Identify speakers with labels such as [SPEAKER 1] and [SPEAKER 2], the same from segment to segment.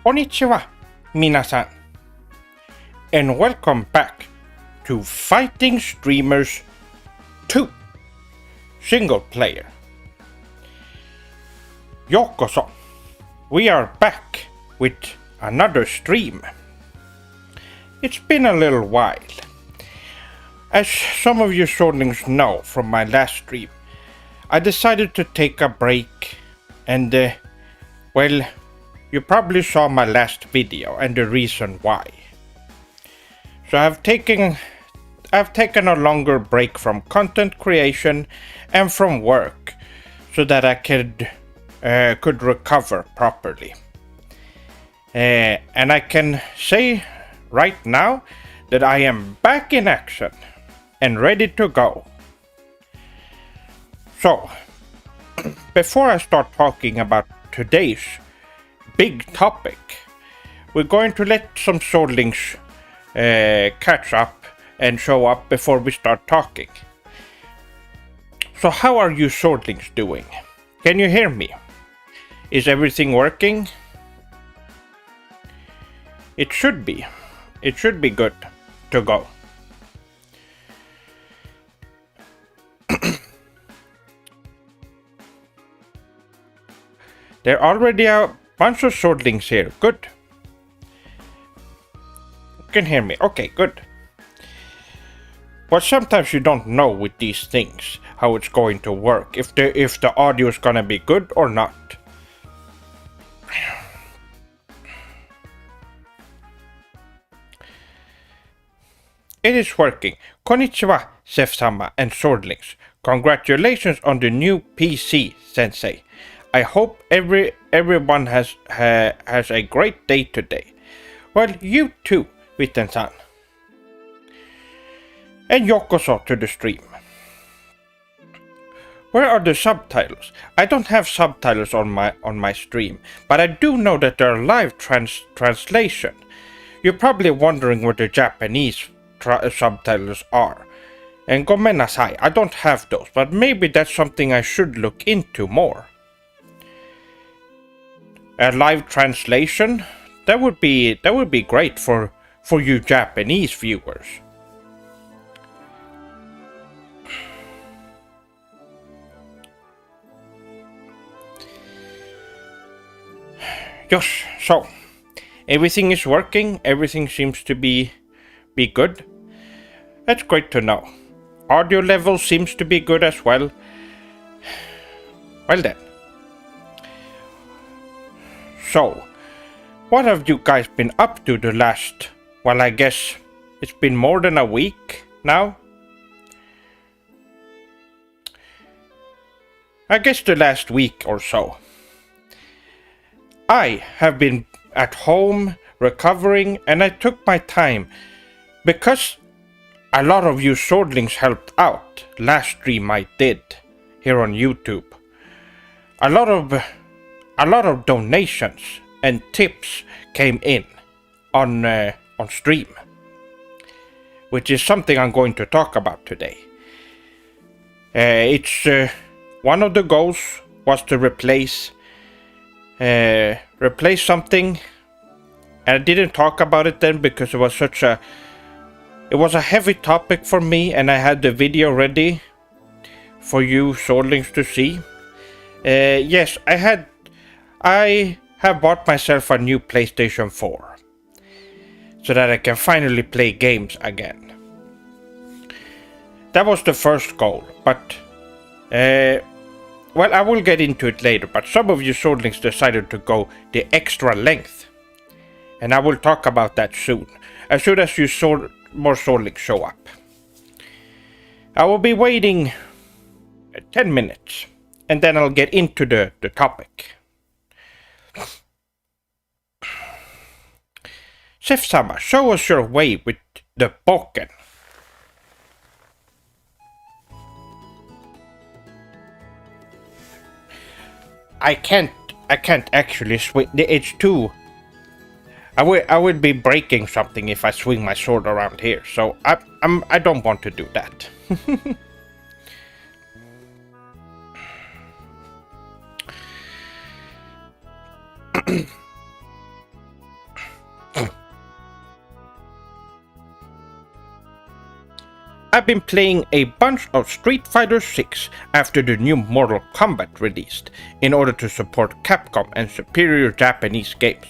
[SPEAKER 1] Konnichiwa, minasan, and welcome back to Fighting Streamers 2 Single Player. Yokoso, we are back with another stream. It's been a little while. As some of you swordlings know from my last stream, I decided to take a break and, well, you probably saw my last video and the reason why. So I've taken a longer break from content creation and from work so that I could recover properly. And I can say right now that I am back in action and ready to go. So, before I start talking about today's big topic, we're going to let some swordlings catch up and show up before we start talking. So how are you swordlings doing? Can you hear me? Is everything working? It should be. It should be good to go. There are already a bunch of swordlings here. Good. You can hear me. Okay, good. But sometimes you don't know with these things how it's going to work, if the audio is gonna be good or not. It is working. Konnichiwa, Sef-sama and swordlings. Congratulations on the new PC, Sensei. I hope everyone has a great day today. Well, you too, Witten-san. And Yokoso to the stream. Where are the subtitles? I don't have subtitles on my stream, but I do know that there are live translation. You're probably wondering where the Japanese subtitles are. And gomenasai, I don't have those, but maybe that's something I should look into more. A live translation? That would be great for you Japanese viewers. Yes, so everything is working, everything seems to be good. That's great to know. Audio level seems to be good as well. Well then. So, what have you guys been up to the last, well, I guess it's been more than a week now? I guess the last week or so. I have been at home recovering, and I took my time because a lot of you swordlings helped out last stream I did here on YouTube. A lot of donations and tips came in on stream, which is something I'm going to talk about today. It's one of the goals was to replace something, and I didn't talk about it then because it was a heavy topic for me, and I had the video ready for you swordlings to see. Yes, I have bought myself a new PlayStation 4 so that I can finally play games again. That was the first goal, but well, I will get into it later, but some of you swordlings decided to go the extra length, and I will talk about that soon as you more swordlings show up. I will be waiting 10 minutes. And then I'll get into the topic. Sef-sama, show us your way with the boken. I can't actually swing. It's too. I would be breaking something if I swing my sword around here. So I don't want to do that. I've been playing a bunch of Street Fighter 6 after the new Mortal Kombat released, in order to support Capcom and superior Japanese games.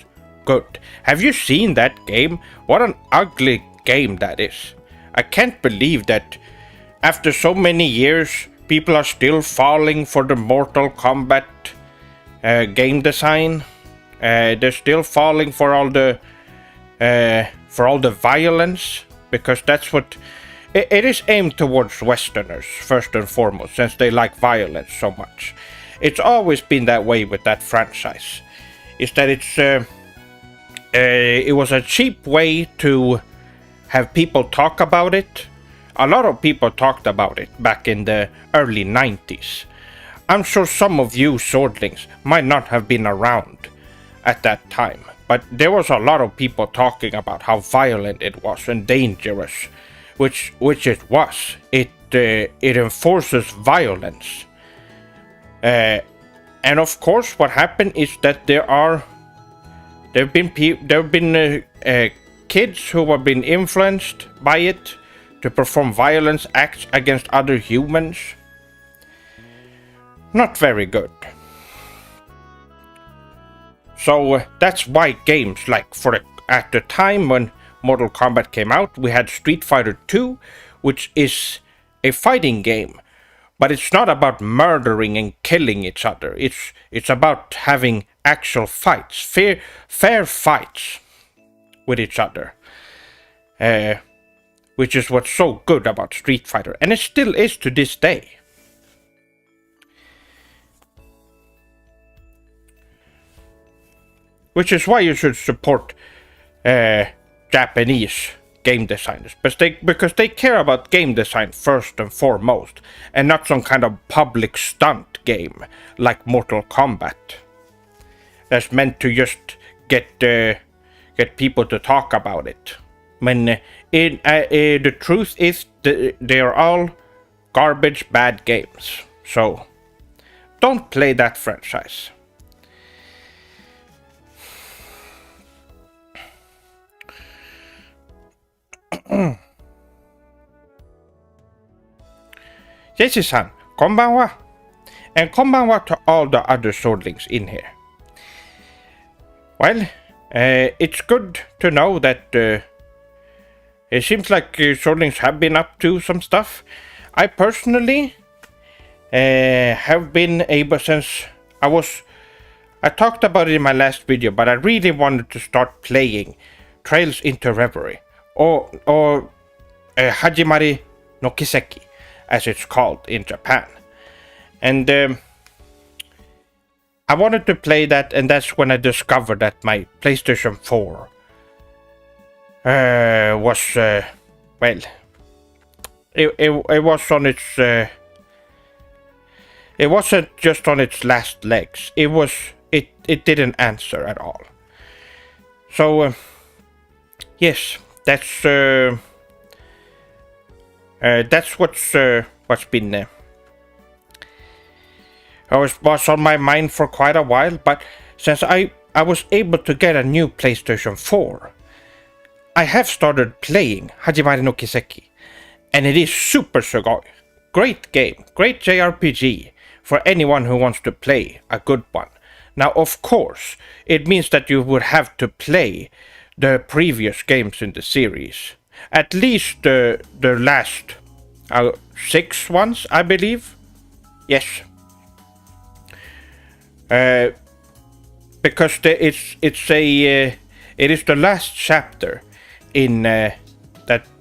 [SPEAKER 1] Good. Have you seen that game? What an ugly game that is. I can't believe that after so many years, people are still falling for the Mortal Kombat game design. They're still falling for all the violence, because that's what it is aimed towards Westerners first and foremost, since they like violence so much. It's always been that way with that franchise. Is that it was a cheap way to have people talk about it. A lot of people talked about it back in the early 90s. I'm sure some of you swordlings might not have been around at that time, but there was a lot of people talking about how violent it was and dangerous, which it was. It enforces violence, and of course, what happened is that there have been kids who have been influenced by it to perform violence acts against other humans. Not very good. So that's why games like at the time when Mortal Kombat came out, we had Street Fighter 2, which is a fighting game, but it's not about murdering and killing each other. It's about having actual fights, fair fights with each other, which is what's so good about Street Fighter, and it still is to this day. Which is why you should support Japanese game designers, because they care about game design first and foremost, and not some kind of public stunt game like Mortal Kombat that's meant to just get people to talk about it. When the truth is they are all garbage bad games. So don't play that franchise. Jesse-san, konbanwa. And konbanwa to all the other swordlings in here. Well, it's good to know that it seems like swordlings have been up to some stuff. I personally have been able, since I talked about it in my last video, but I really wanted to start playing Trails into Reverie, or Hajimari no Kiseki, as it's called in Japan. And I wanted to play that, and that's when I discovered that my PlayStation 4 was, well, it was on its, it wasn't just on its last legs. It didn't answer at all. So, yes, that's what's been was on my mind for quite a while. But since I was able to get a new PlayStation 4, I have started playing Hajimari no Kiseki, and it is Super Sugoi. Great game, great JRPG for anyone who wants to play a good one. Now, of course, it means that you would have to play the previous games in the series. At least the last 6 ones, I believe. Yes. Because it is the last chapter in that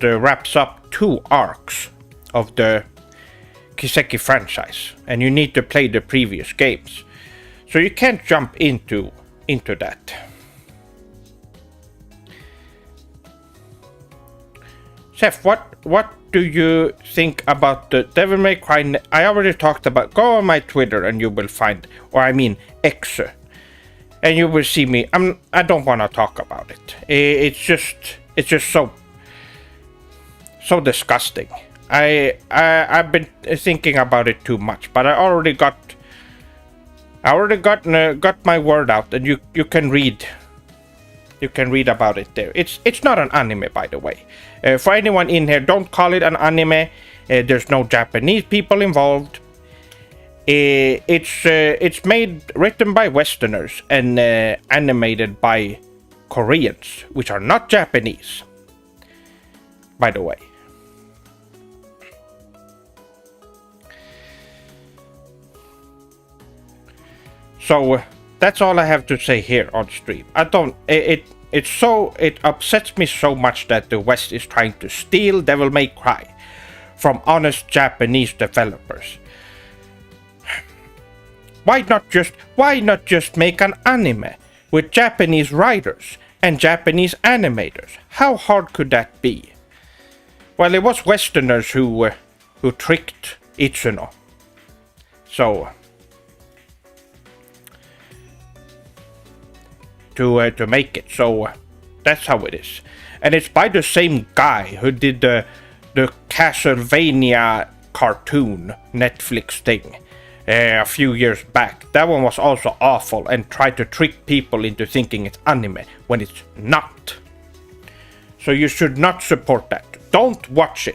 [SPEAKER 1] wraps up 2 arcs of the Kiseki franchise, and you need to play the previous games. So you can't jump into that. Chef, what do you think about the Devil May Cry? I already talked about. Go on my Twitter and you will find, or I mean X, and you will see me. I don't want to talk about it. It's just so disgusting. I've been thinking about it too much, but I already got my word out, and you can read You can read about it there. It's not an anime, by the way. For anyone in here, don't call it an anime. There's no Japanese people involved. It's written by Westerners and animated by Koreans, which are not Japanese, by the way. So that's all I have to say here on stream. It upsets me so much that the West is trying to steal Devil May Cry from honest Japanese developers. Why not just make an anime with Japanese writers and Japanese animators? How hard could that be? Well, it was Westerners who tricked Itsuno. So to make it. So that's how it is. And it's by the same guy who did the Castlevania cartoon Netflix thing a few years back. That one was also awful and tried to trick people into thinking it's anime when it's not. So you should not support that. Don't watch it.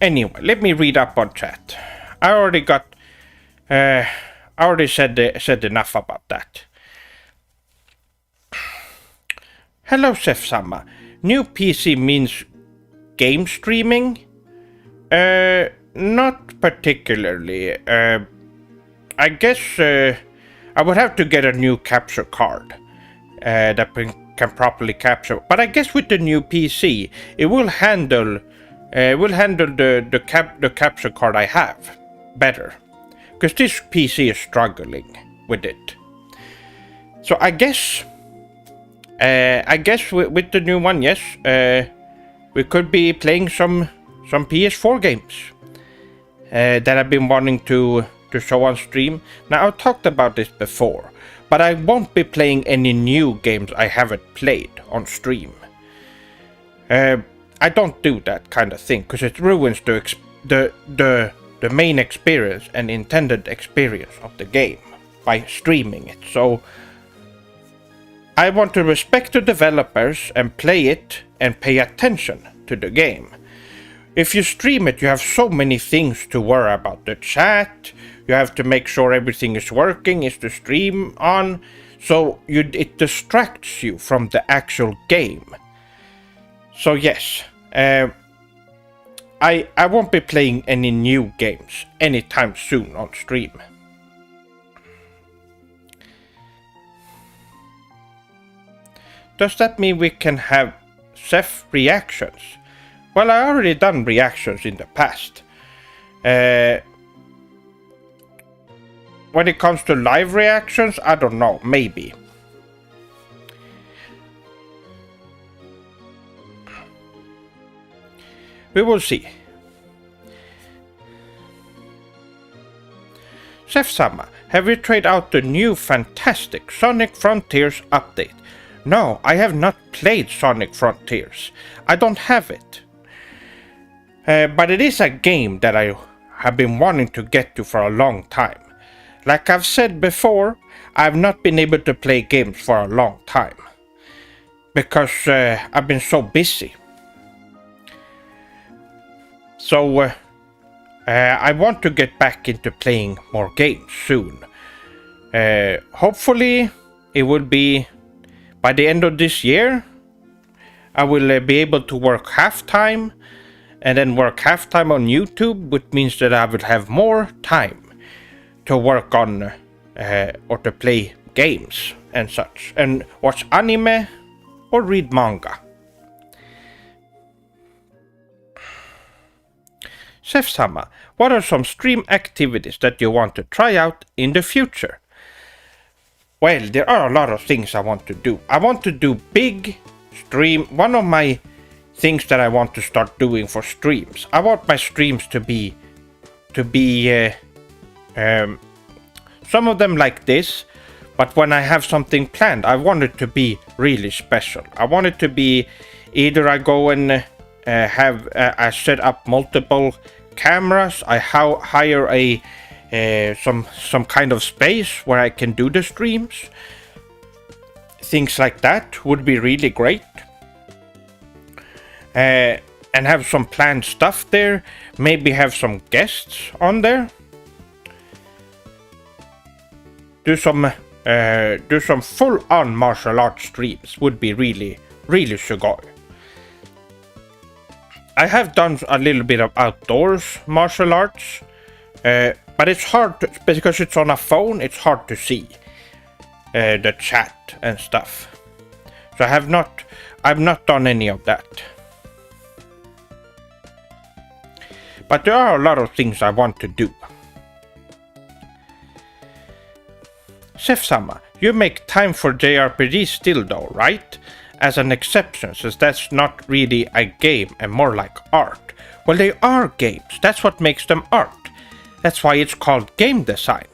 [SPEAKER 1] Anyway, let me read up on chat. I already said enough about that. Hello, Sef-sama. New PC means game streaming? Not particularly. I guess I would have to get a new capture card that can properly capture. But I guess with the new PC, it will handle the capture card I have better, because this PC is struggling with it. So I guess with the new one, yes, we could be playing some PS4 games that I've been wanting to show on stream. Now, I've talked about this before, but I won't be playing any new games I haven't played on stream. I don't do that kind of thing because it ruins the main experience and intended experience of the game by streaming it. So I want to respect the developers and play it and pay attention to the game. If you stream it, you have so many things to worry about. The chat, you have to make sure everything is working, is the stream on, so it distracts you from the actual game. So yes, I won't be playing any new games anytime soon on stream. Does that mean we can have Seth reactions? Well, I already done reactions in the past. When it comes to live reactions, I don't know, maybe. We will see. Sef-sama, have you tried out the new fantastic Sonic Frontiers update? No, I have not played Sonic Frontiers. I don't have it. But it is a game that I have been wanting to get to for a long time. Like I've said before, I've not been able to play games for a long time. Because I've been so busy. So I want to get back into playing more games soon. Hopefully it will be by the end of this year. I will be able to work half-time and then work half-time on YouTube, which means that I will have more time to work on or to play games and such, and watch anime or read manga. Sef-sama, what are some stream activities that you want to try out in the future? Well, there are a lot of things I want to do. I want to do big stream. One of my things that I want to start doing for streams, I want my streams to be some of them like this, but when I have something planned, I want it to be really special. I want it to be Either I go and I set up multiple cameras. I hire some kind of space where I can do the streams. Things like that would be really great. And have some planned stuff there. Maybe have some guests on there. Do some full-on martial arts streams would be really sugoi. I have done a little bit of outdoors martial arts, but it's hard because it's on a phone. It's hard to see the chat and stuff. So I've not done any of that. But there are a lot of things I want to do. Chef-sama, you make time for JRPGs still though, right? As an exception, since that's not really a game and more like art. Well, they are games. That's what makes them art. That's why it's called game design.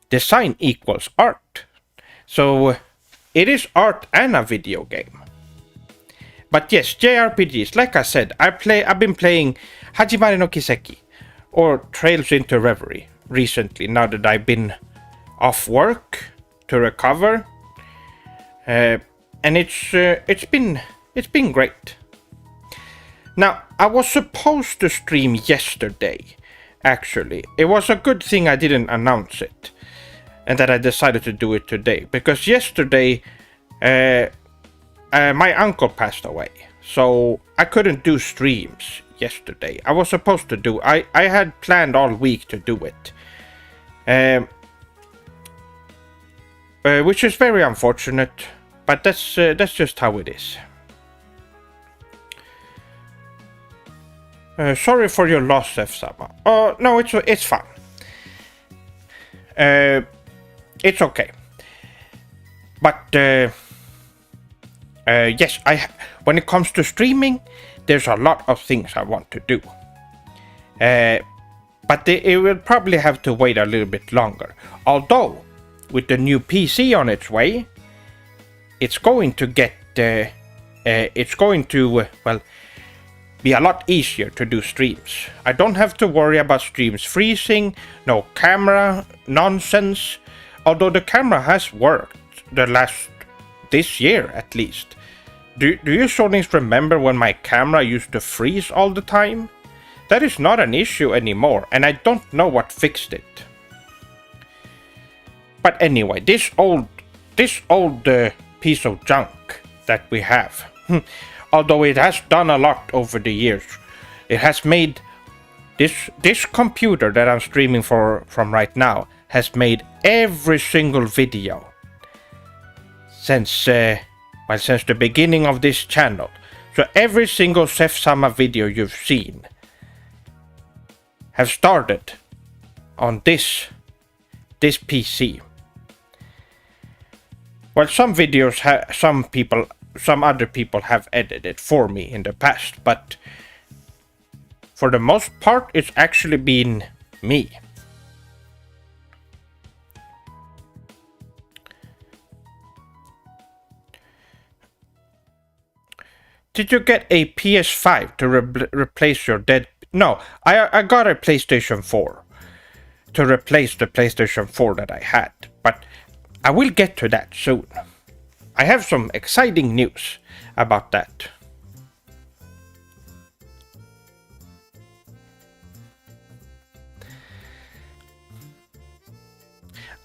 [SPEAKER 1] Design equals art. So it is art and a video game. But yes, JRPGs, like I said, I've been playing Hajimari no Kiseki or Trails into Reverie recently, now that I've been off work to recover. And it's been great. Now, I was supposed to stream yesterday, actually. It was a good thing I didn't announce it, and that I decided to do it today, because yesterday my uncle passed away, so I couldn't do streams yesterday. I was supposed to do. I had planned all week to do it, which is very unfortunate, but that's just how it is. Sorry for your loss, F-Sama. Oh no, it's fine. It's okay. But yes, when it comes to streaming, there's a lot of things I want to do. But it will probably have to wait a little bit longer. Although, with the new PC on its way, it's going to get, well, be a lot easier to do streams. I don't have to worry about streams freezing, no camera nonsense, although the camera has worked this year at least. Do you Sonings remember when my camera used to freeze all the time? That is not an issue anymore, and I don't know what fixed it. But anyway, this old piece of junk that we have, although it has done a lot over the years, it has made this computer that I'm streaming from right now has made every single video since the beginning of this channel. So every single Chef-sama video you've seen have started on this PC. Well, some videos some other people have edited for me in the past, but for the most part, it's actually been me. Did you get a PS5 to replace your dead? No, I got a PlayStation 4 to replace the PlayStation 4 that I had, but I will get to that soon. I have some exciting news about that.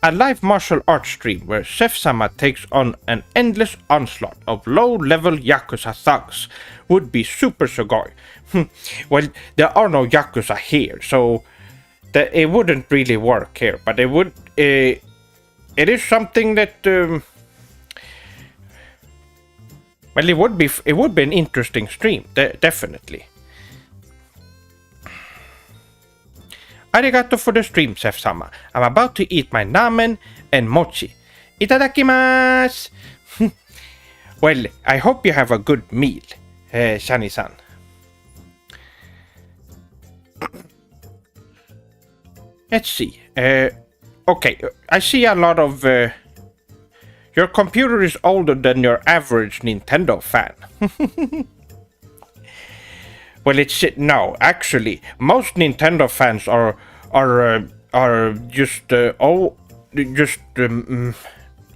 [SPEAKER 1] A live martial arts stream where Chef-sama takes on an endless onslaught of low-level Yakuza thugs would be super sugoi. Well, there are no Yakuza here, so it wouldn't really work here, but it would. It is something that. Well, it would be an interesting stream, definitely. Arigato for the stream, Chef-sama. I'm about to eat my ramen and mochi. Itadakimasu! Well, I hope you have a good meal, Shani-san. Let's see. Okay, I see a lot of Your computer is older than your average Nintendo fan. Well, no. Actually, most Nintendo fans are just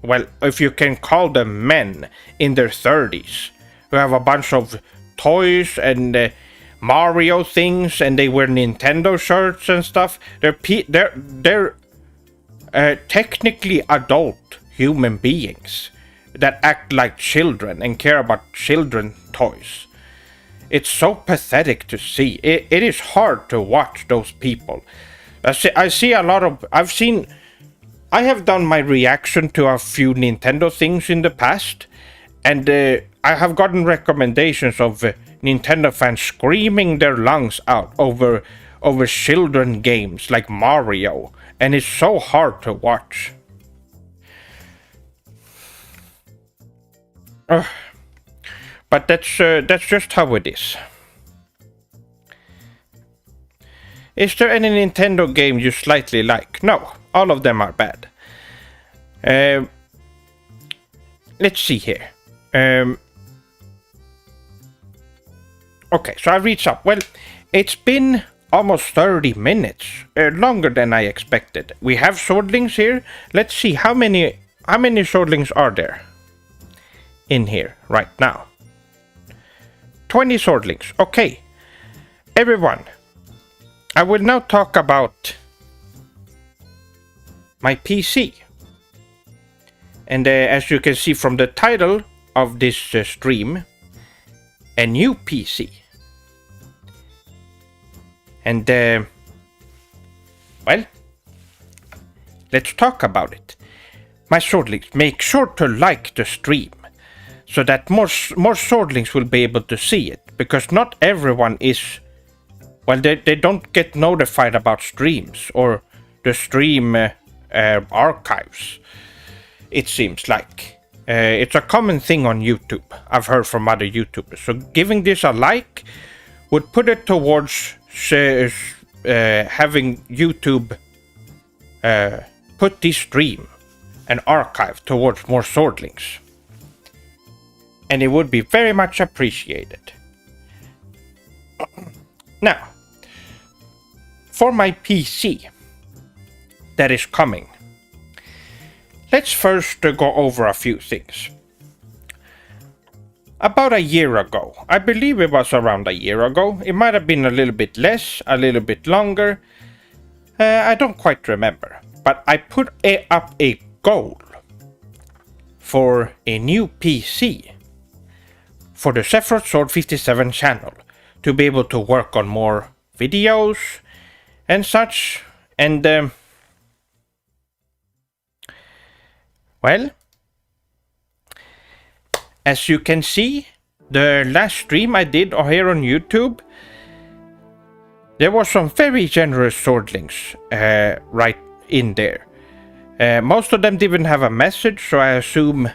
[SPEAKER 1] well, if you can call them men in their 30s who have a bunch of toys and Mario things, and they wear Nintendo shirts and stuff. They're technically adult human beings that act like children and care about children toys. It's so pathetic to see. It is hard to watch those people. I see a lot of... I have done my reaction to a few Nintendo things in the past, and I have gotten recommendations of Nintendo fans screaming their lungs out over children games like Mario, and it's so hard to watch. But that's just how it is. Is there any Nintendo game you slightly like? No, all of them are bad. Let's see here. Okay, so I reached up. Well, it's been almost 30 minutes, longer than I expected. We have swordlings here. Let's see how many swordlings are there in here right now. 20 swordlings. Okay, everyone, I will now talk about my PC. And as you can see from the title of this stream, a new PC. And well, let's talk about it. My swordlings, make sure to like the stream so that more swordlings will be able to see it, because not everyone is, well, they don't get notified about streams or the stream archives, it seems like. It's a common thing on YouTube, I've heard from other YouTubers. So giving this a like would put it towards having YouTube put this stream and archive towards more swordlings. And it would be very much appreciated. Now, for my PC that is coming, let's first go over a few things. About a year ago, I believe it was around a year ago, it might have been a little bit less, a little bit longer, I don't quite remember, but I put up a goal for a new PC for the Sephiroth Sword 57 channel, to be able to work on more videos and such, and well, as you can see, the last stream I did here on YouTube, there was some very generous swordlings right in there. Most of them didn't have a message, so I assume...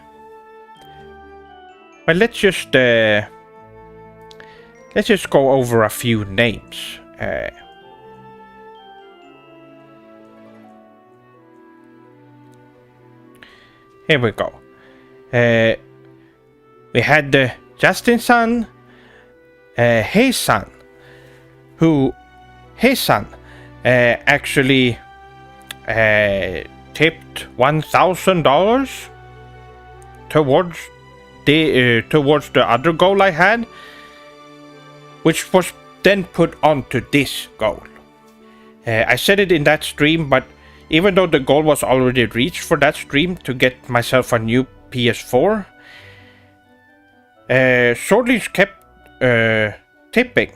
[SPEAKER 1] Well, let's just go over a few names. Here we go. We had Justin-san, Hey-san, who Hey-san actually tipped $1,000 towards the other goal I had, which was then put onto this goal. I said it in that stream, but even though the goal was already reached for that stream to get myself a new PS4, swordlings kept tipping,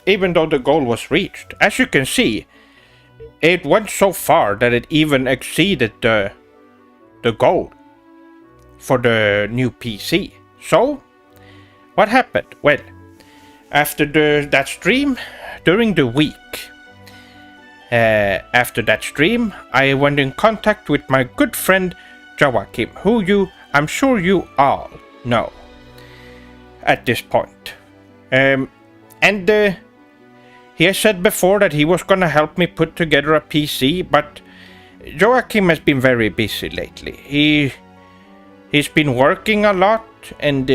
[SPEAKER 1] even though the goal was reached. As you can see, it went so far that it even exceeded the goal for the new PC. So, what happened? Well, after that stream, during the week after that stream, I went in contact with my good friend Joachim, who I'm sure you all know at this point. And he has said before that he was gonna help me put together a PC, but Joachim has been very busy lately. He's been working a lot, and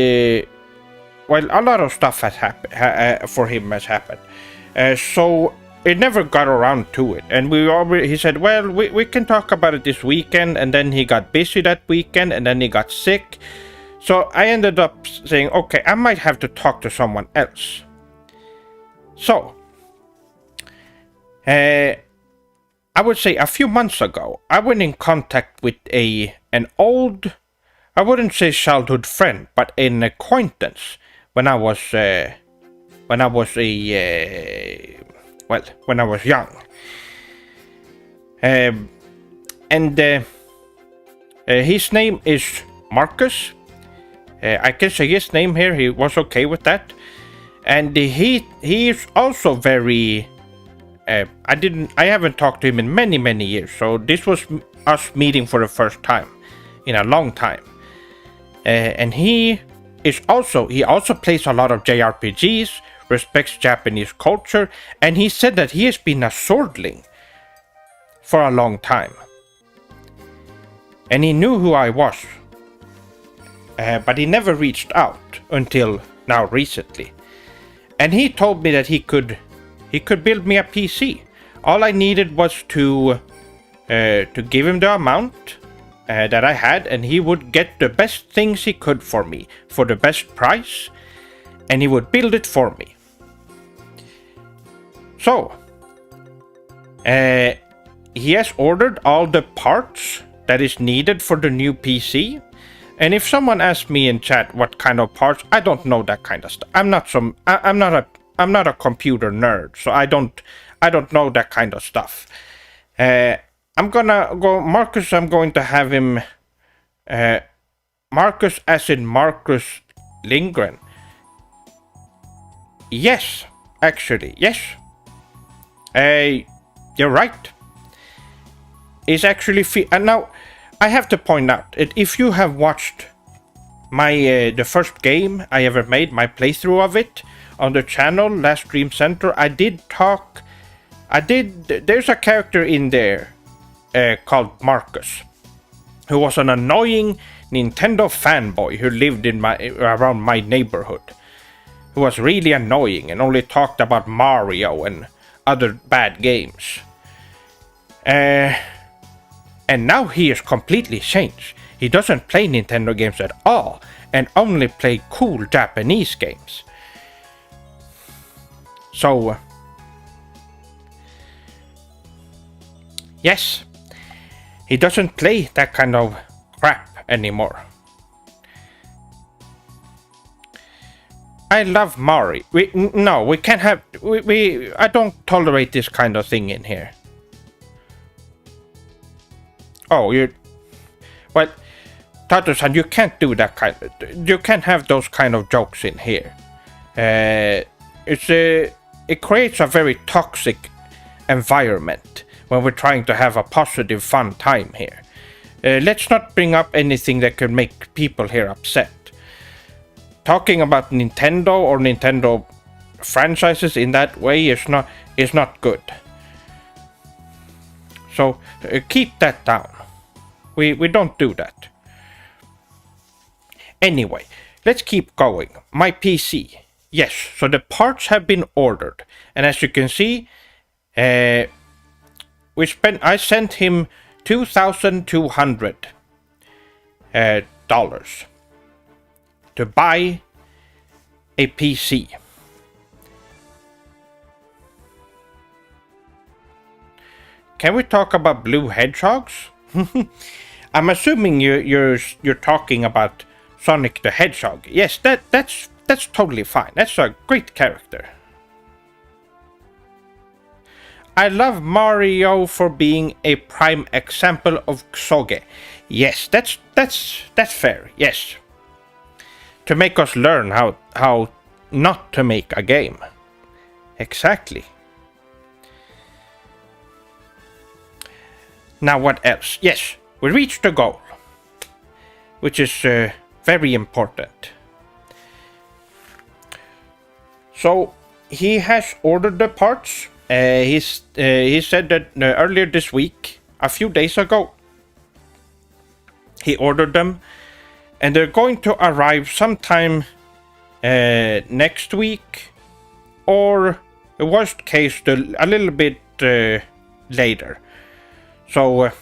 [SPEAKER 1] well, a lot of stuff has happened for him has happened. So it never got around to it, and he said, well, we can talk about it this weekend, and then he got busy that weekend, and then he got sick. So I ended up saying, okay, I might have to talk to someone else. So I would say a few months ago, I went in contact with an old, I wouldn't say childhood friend, but an acquaintance when I was when I was young. His name is Marcus. I can say his name here. He was okay with that, and he is also very. I haven't talked to him in many years, so this was us meeting for the first time in a long time. And he also plays a lot of JRPGs, respects Japanese culture, and he said that he has been a swordling for a long time. And he knew who I was, but he never reached out until now recently. And he told me that he could build me a PC. All I needed was to give him the amount that I had, and he would get the best things he could for me for the best price, and he would build it for me. So he has ordered all the parts that is needed for the new PC. And if someone asks me in chat what kind of parts, I don't know that kind of stuff. I'm not a computer nerd, so I don't know that kind of stuff. I'm gonna go Marcus. I'm going to have him Marcus, as in Marcus Lindgren. Yes, actually, yes. You're right. It's actually and now I have to point out that if you have watched my the first game I ever made, my playthrough of it on the channel, Last Dream Center, there's a character in there called Marcus, who was an annoying Nintendo fanboy who lived around my neighborhood, who was really annoying and only talked about Mario and other bad games. And now he is completely changed. He doesn't play Nintendo games at all, and only play cool Japanese games. So, yes, he doesn't play that kind of crap anymore. I love Mario. We can't have. I don't tolerate this kind of thing in here. Oh, well, Tato-san, you can't do that kind. You can't have those kind of jokes in here. It creates a very toxic environment when we're trying to have a positive, fun time here. Let's not bring up anything that could make people here upset. Talking about Nintendo or Nintendo franchises in that way is not good. So keep that down. We don't do that. Anyway, let's keep going. My PC. Yes, so the parts have been ordered, and as you can see, I sent him $2,200 to buy a PC. Can we talk about blue hedgehogs? I'm assuming you're talking about Sonic the Hedgehog. Yes, that's totally fine. That's a great character. I love Mario for being a prime example of Ksoge. Yes, that's fair. Yes. To make us learn how not to make a game. Exactly. Now what else? Yes, we reached the goal, which is very important. So he has ordered the parts. He said that earlier this week, a few days ago, he ordered them. and they're going to arrive sometime next week, or worst case, a little bit later. So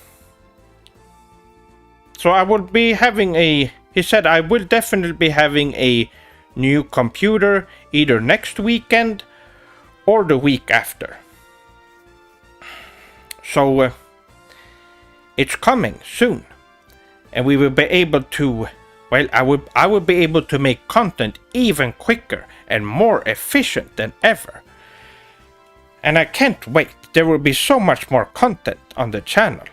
[SPEAKER 1] I will be having he said I will definitely be having a new computer either next weekend or the week after. So it's coming soon, and we will be able to, well, I will be able to make content even quicker and more efficient than ever. And I can't wait. There will be so much more content on the channel.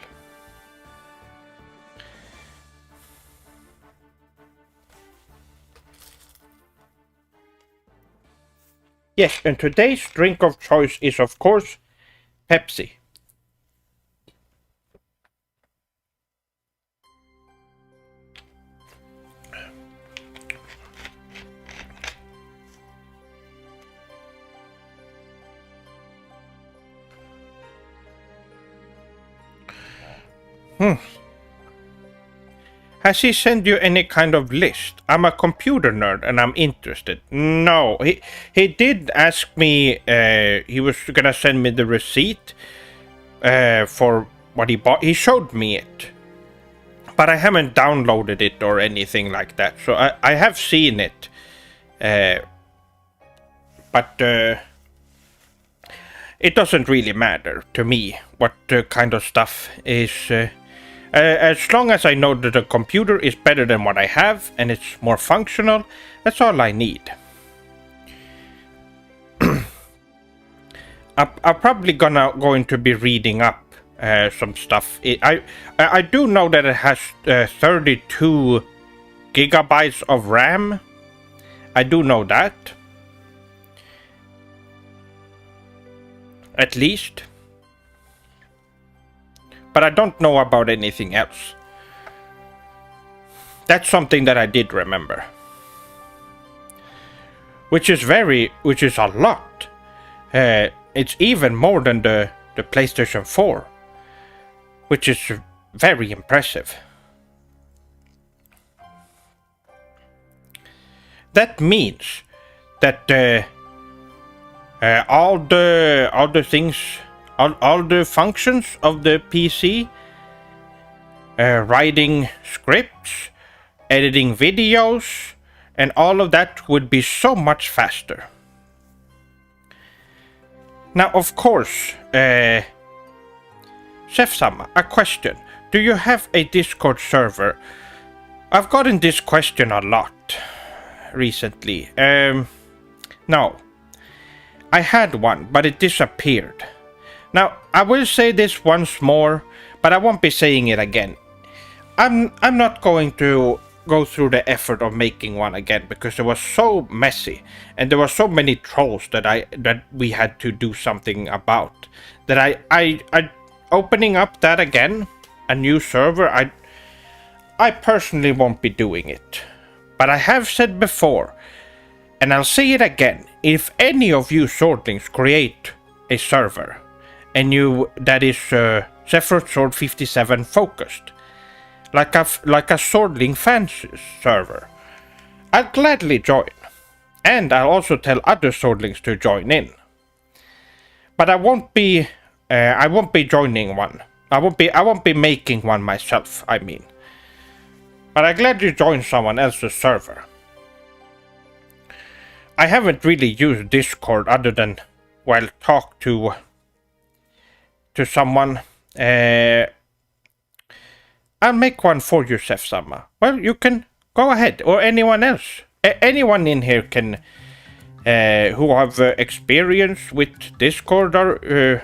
[SPEAKER 1] Yes, and today's drink of choice is, of course, Pepsi. Has he sent you any kind of list? I'm a computer nerd and I'm interested. No, he did ask me, he was gonna send me the receipt for what he bought. He showed me it, but I haven't downloaded it or anything like that. So I have seen it, but it doesn't really matter to me what kind of stuff is. As long as I know that the computer is better than what I have and it's more functional, that's all I need. I'm probably going to be reading up some stuff. I do know that it has 32 gigabytes of RAM. I do know that. At least. But I don't know about anything else. That's something that I did remember. Which is a lot. It's even more than the PlayStation 4. Which is very impressive. That means that all the things, all the functions of the PC, writing scripts, editing videos, and all of that would be so much faster. Now, of course, Chef-sama, a question. Do you have a Discord server? I've gotten this question a lot recently. No. I had one, but it disappeared. Now, I will say this once more, but I won't be saying it again. I'm not going to go through the effort of making one again because it was so messy and there were so many trolls that we had to do something about, that I opening up that again, a new server, I personally won't be doing it. But I have said before, and I'll say it again, if any of you swordlings create a server and that is Sephiroth Sword 57 focused, like a swordling fan server, I'll gladly join, and I'll also tell other swordlings to join in. But I won't be joining one. I won't be making one myself, I mean. But I'll gladly join someone else's server. I haven't really used Discord other than, well, talk to someone. I'll make one for you, Chef-sama. Well, you can go ahead, or anyone else. Anyone in here can, who have experience with Discord, or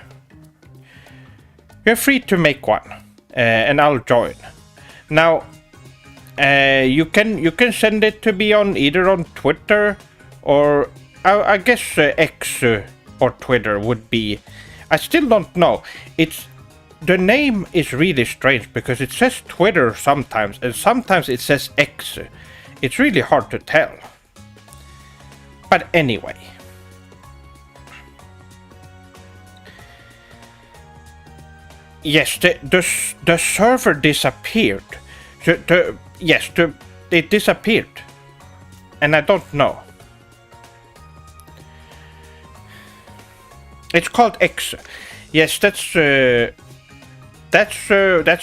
[SPEAKER 1] you're free to make one, and I'll join. Now, you can send it to me on either on Twitter or I guess X or Twitter would be. I still don't know. The name is really strange because it says Twitter sometimes and sometimes it says X. It's really hard to tell. But anyway. Yes, the server disappeared. it disappeared. And I don't know. It's called X. Yes, that's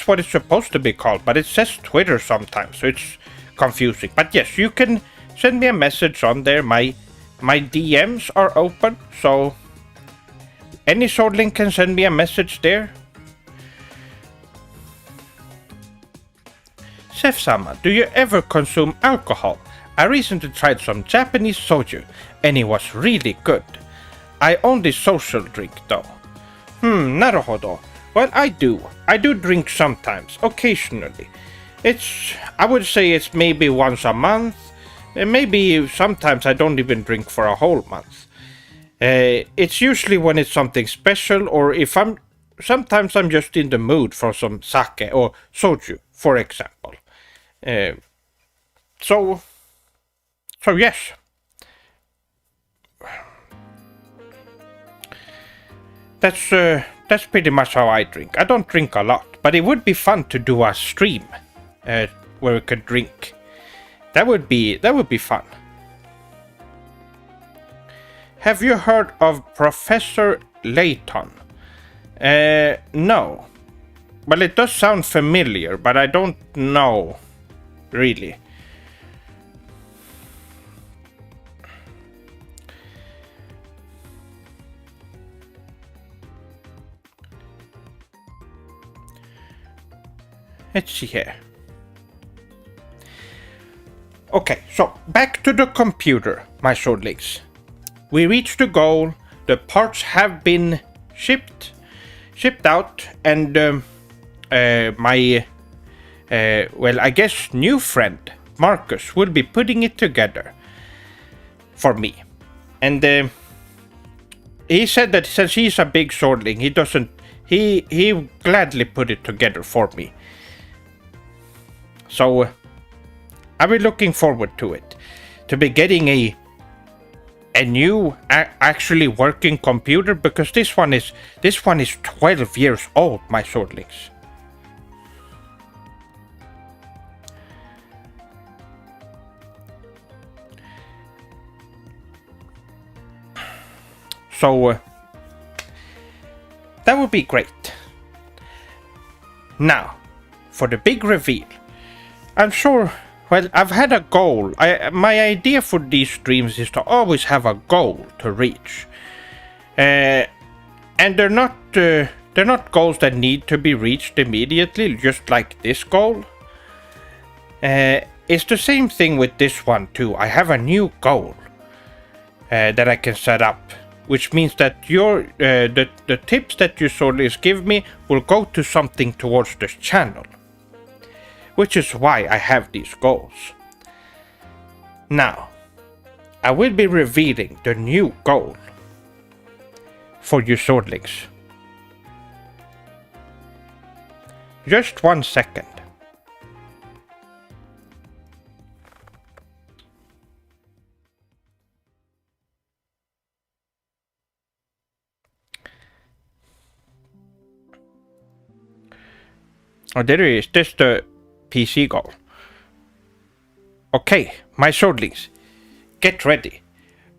[SPEAKER 1] what it's supposed to be called, but it says Twitter sometimes, so it's confusing. But yes, you can send me a message on there. My DMs are open, so any swordling can send me a message there. Seth-sama, do you ever consume alcohol? I recently tried some Japanese soju, and it was really good. I only social drink though. Naruhodo. Well, I do. I do drink sometimes, occasionally. I would say it's maybe once a month. Maybe sometimes I don't even drink for a whole month. It's usually when it's something special, or sometimes I'm just in the mood for some sake or soju, for example. So yes. That's pretty much how I drink. I don't drink a lot, but it would be fun to do a stream where we could drink. That would be fun. Have you heard of Professor Leyton? No. Well, it does sound familiar, but I don't know, really. Let's see here. Okay, so back to the computer, my swordlings. We reached the goal, the parts have been shipped out, and my, I guess new friend, Marcus, will be putting it together for me. And he said that since he's a big swordling, he gladly put it together for me. So I'll be looking forward to it. To be getting a new actually working computer, because this one is 12 years old, my swordlings. So that would be great. Now, for the big reveal. I'm sure, well, I've had a goal. My idea for these streams is to always have a goal to reach. And they're not goals that need to be reached immediately, just like this goal. It's the same thing with this one too. I have a new goal that I can set up, which means that the tips that you swordlings give me will go to something towards this channel. Which is why I have these goals. Now, I will be revealing the new goal for you swordlings. Just 1 second. Oh, there it is. This is the PC goal. Okay, my swordlings, get ready.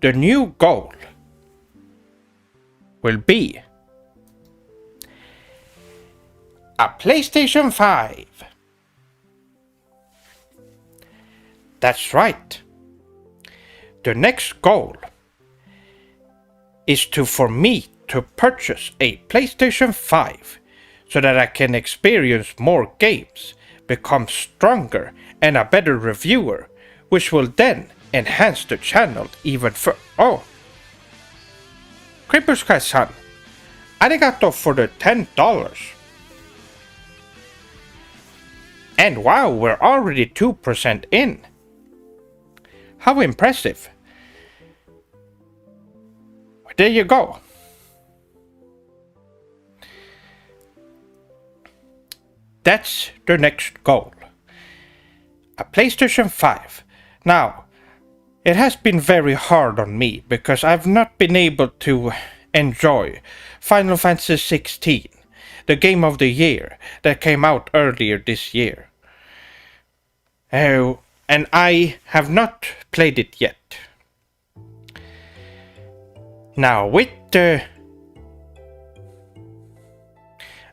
[SPEAKER 1] The new goal will be a PlayStation 5. That's right. The next goal is for me to purchase a PlayStation 5 so that I can experience more games, become stronger and a better reviewer, which will then enhance the channel even further. Oh! Creeper Sky-san, arigato for the $10. And wow, we're already 2% in. How impressive. There you go. That's the next goal. A PlayStation 5. Now, it has been very hard on me because I've not been able to enjoy Final Fantasy 16, the game of the year that came out earlier this year. and I have not played it yet. Now, with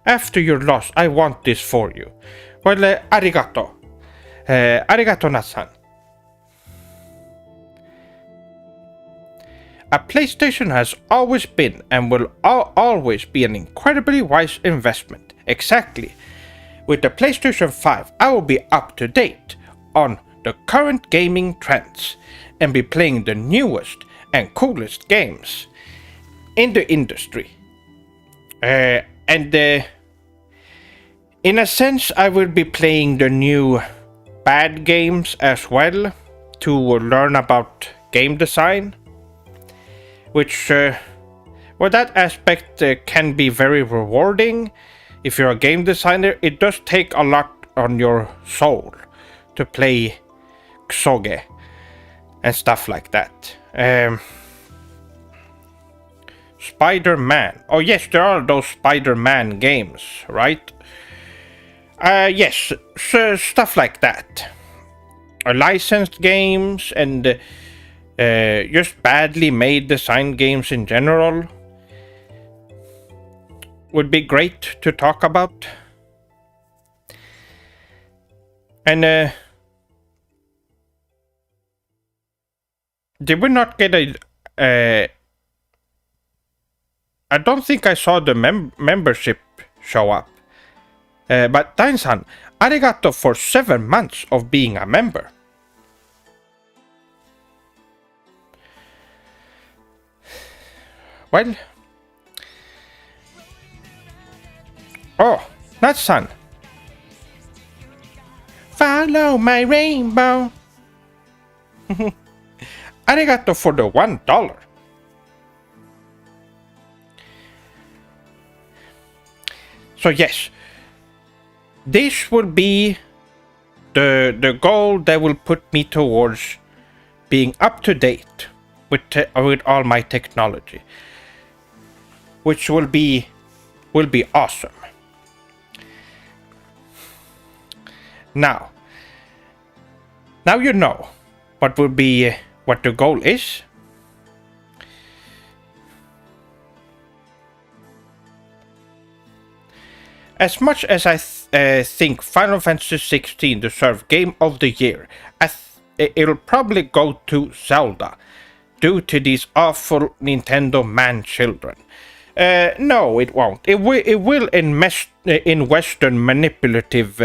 [SPEAKER 1] after your loss, I want this for you. Well, arigato. Arigato, Natsan. A PlayStation has always been and will always be an incredibly wise investment. Exactly. With the PlayStation 5, I will be up to date on the current gaming trends and be playing the newest and coolest games in the industry. In a sense, I will be playing the new bad games as well to learn about game design, which, that aspect can be very rewarding. If you're a game designer, it does take a lot on your soul to play Ksoge and stuff like that. Spider-Man. Oh yes, there are those Spider-Man games, right? Yes, so stuff like that. Licensed games and just badly made design games in general would be great to talk about. And did we not get a I don't think I saw the membership show up. But Dain-san, arigato for 7 months of being a member. Well. Oh, Natsan. Follow my rainbow. Arigato for the $1. So yes, this will be the goal that will put me towards being up to date with all my technology, which will be awesome. Now you know what will be what the goal is. As much as I think Final Fantasy 16 deserves Game of the Year, it'll probably go to Zelda, due to these awful Nintendo man-children. No, it won't. It will in Western manipulative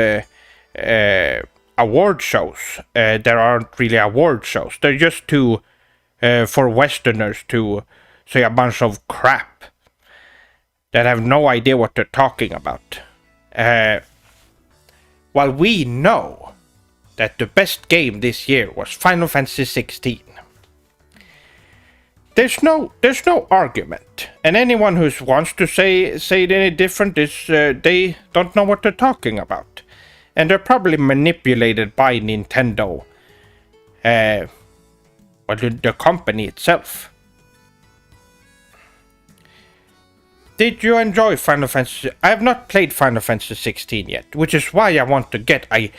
[SPEAKER 1] award shows. There aren't really award shows. They're just for Westerners to say a bunch of crap that have no idea what they're talking about. While we know that the best game this year was Final Fantasy 16. There's no argument, and anyone who wants to say it any different is they don't know what they're talking about, and they're probably manipulated by Nintendo, the company itself. Did you enjoy Final Fantasy? I have not played Final Fantasy 16 yet, which is why I want to get a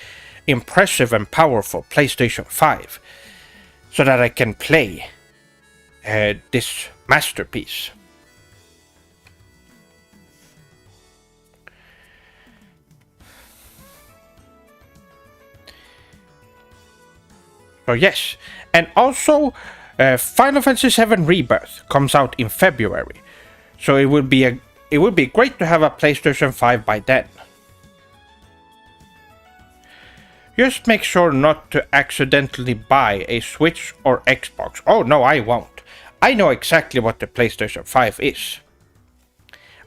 [SPEAKER 1] impressive and powerful PlayStation 5, so that I can play this masterpiece. So yes, and also Final Fantasy VII Rebirth comes out in February, so it would be great to have a PlayStation 5 by then. Just make sure not to accidentally buy a Switch or Xbox. Oh no, I won't. I know exactly what the PlayStation 5 is.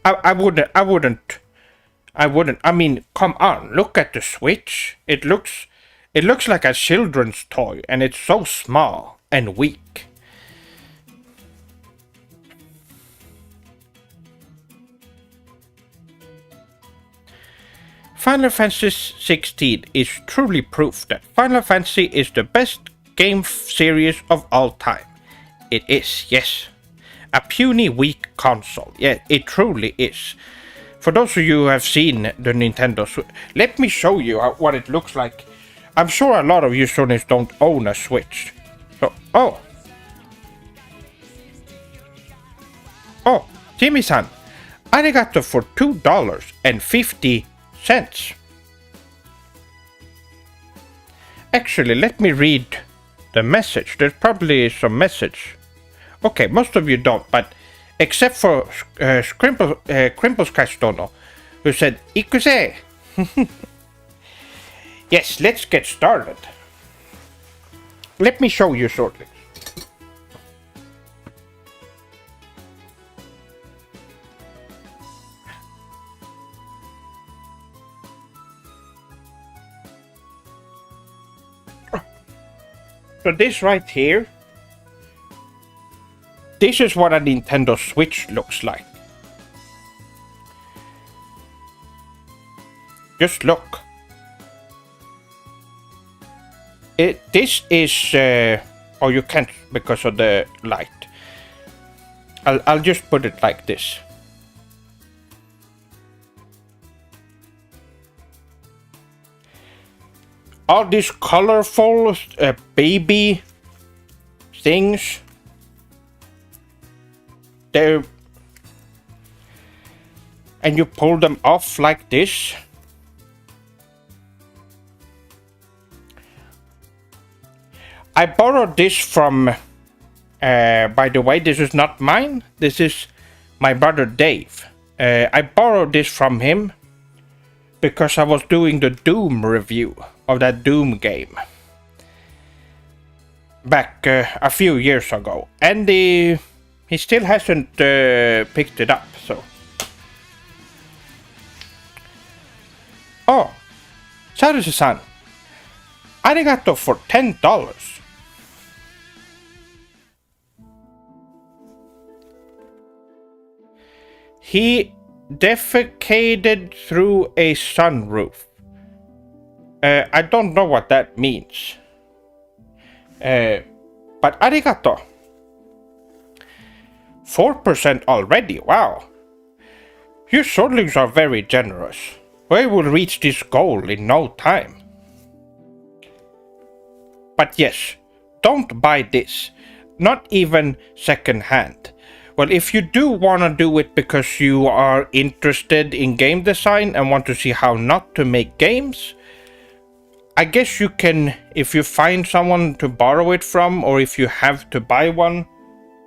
[SPEAKER 1] I wouldn't. I mean, come on, look at the Switch. It looks like a children's toy, and it's so small and weak. Final Fantasy 16 is truly proof that Final Fantasy is the best game series of all time. It is, yes. A puny, weak console. Yeah, it truly is. For those of you who have seen the Nintendo Switch, let me show you what it looks like. I'm sure a lot of you Sonics don't own a Switch. So, oh, Jimmy-san, arigato for $2.50. Actually, let me read the message. There's probably some message. Okay, most of you don't, but except for Crimples Castono, who said, Ikuse! Yes, let's get started. Let me show you shortly. So this right here, this is what a Nintendo Switch looks like. Just look. This is, oh, you can't because of the light. I'll just put it like this. All these colorful baby things. And you pull them off like this. I borrowed this from, by the way, this is not mine. This is my brother Dave. I borrowed this from him because I was doing the Doom review of that Doom game back a few years ago. And he still hasn't picked it up, so. Oh, Sarusu-san, arigato for $10. He defecated through a sunroof. I don't know what that means. But arigato. 4% already, wow. You Swordlings are very generous. We will reach this goal in no time. But yes, don't buy this. Not even second hand. Well, if you do want to do it because you are interested in game design and want to see how not to make games, I guess you can, if you find someone to borrow it from, or if you have to buy one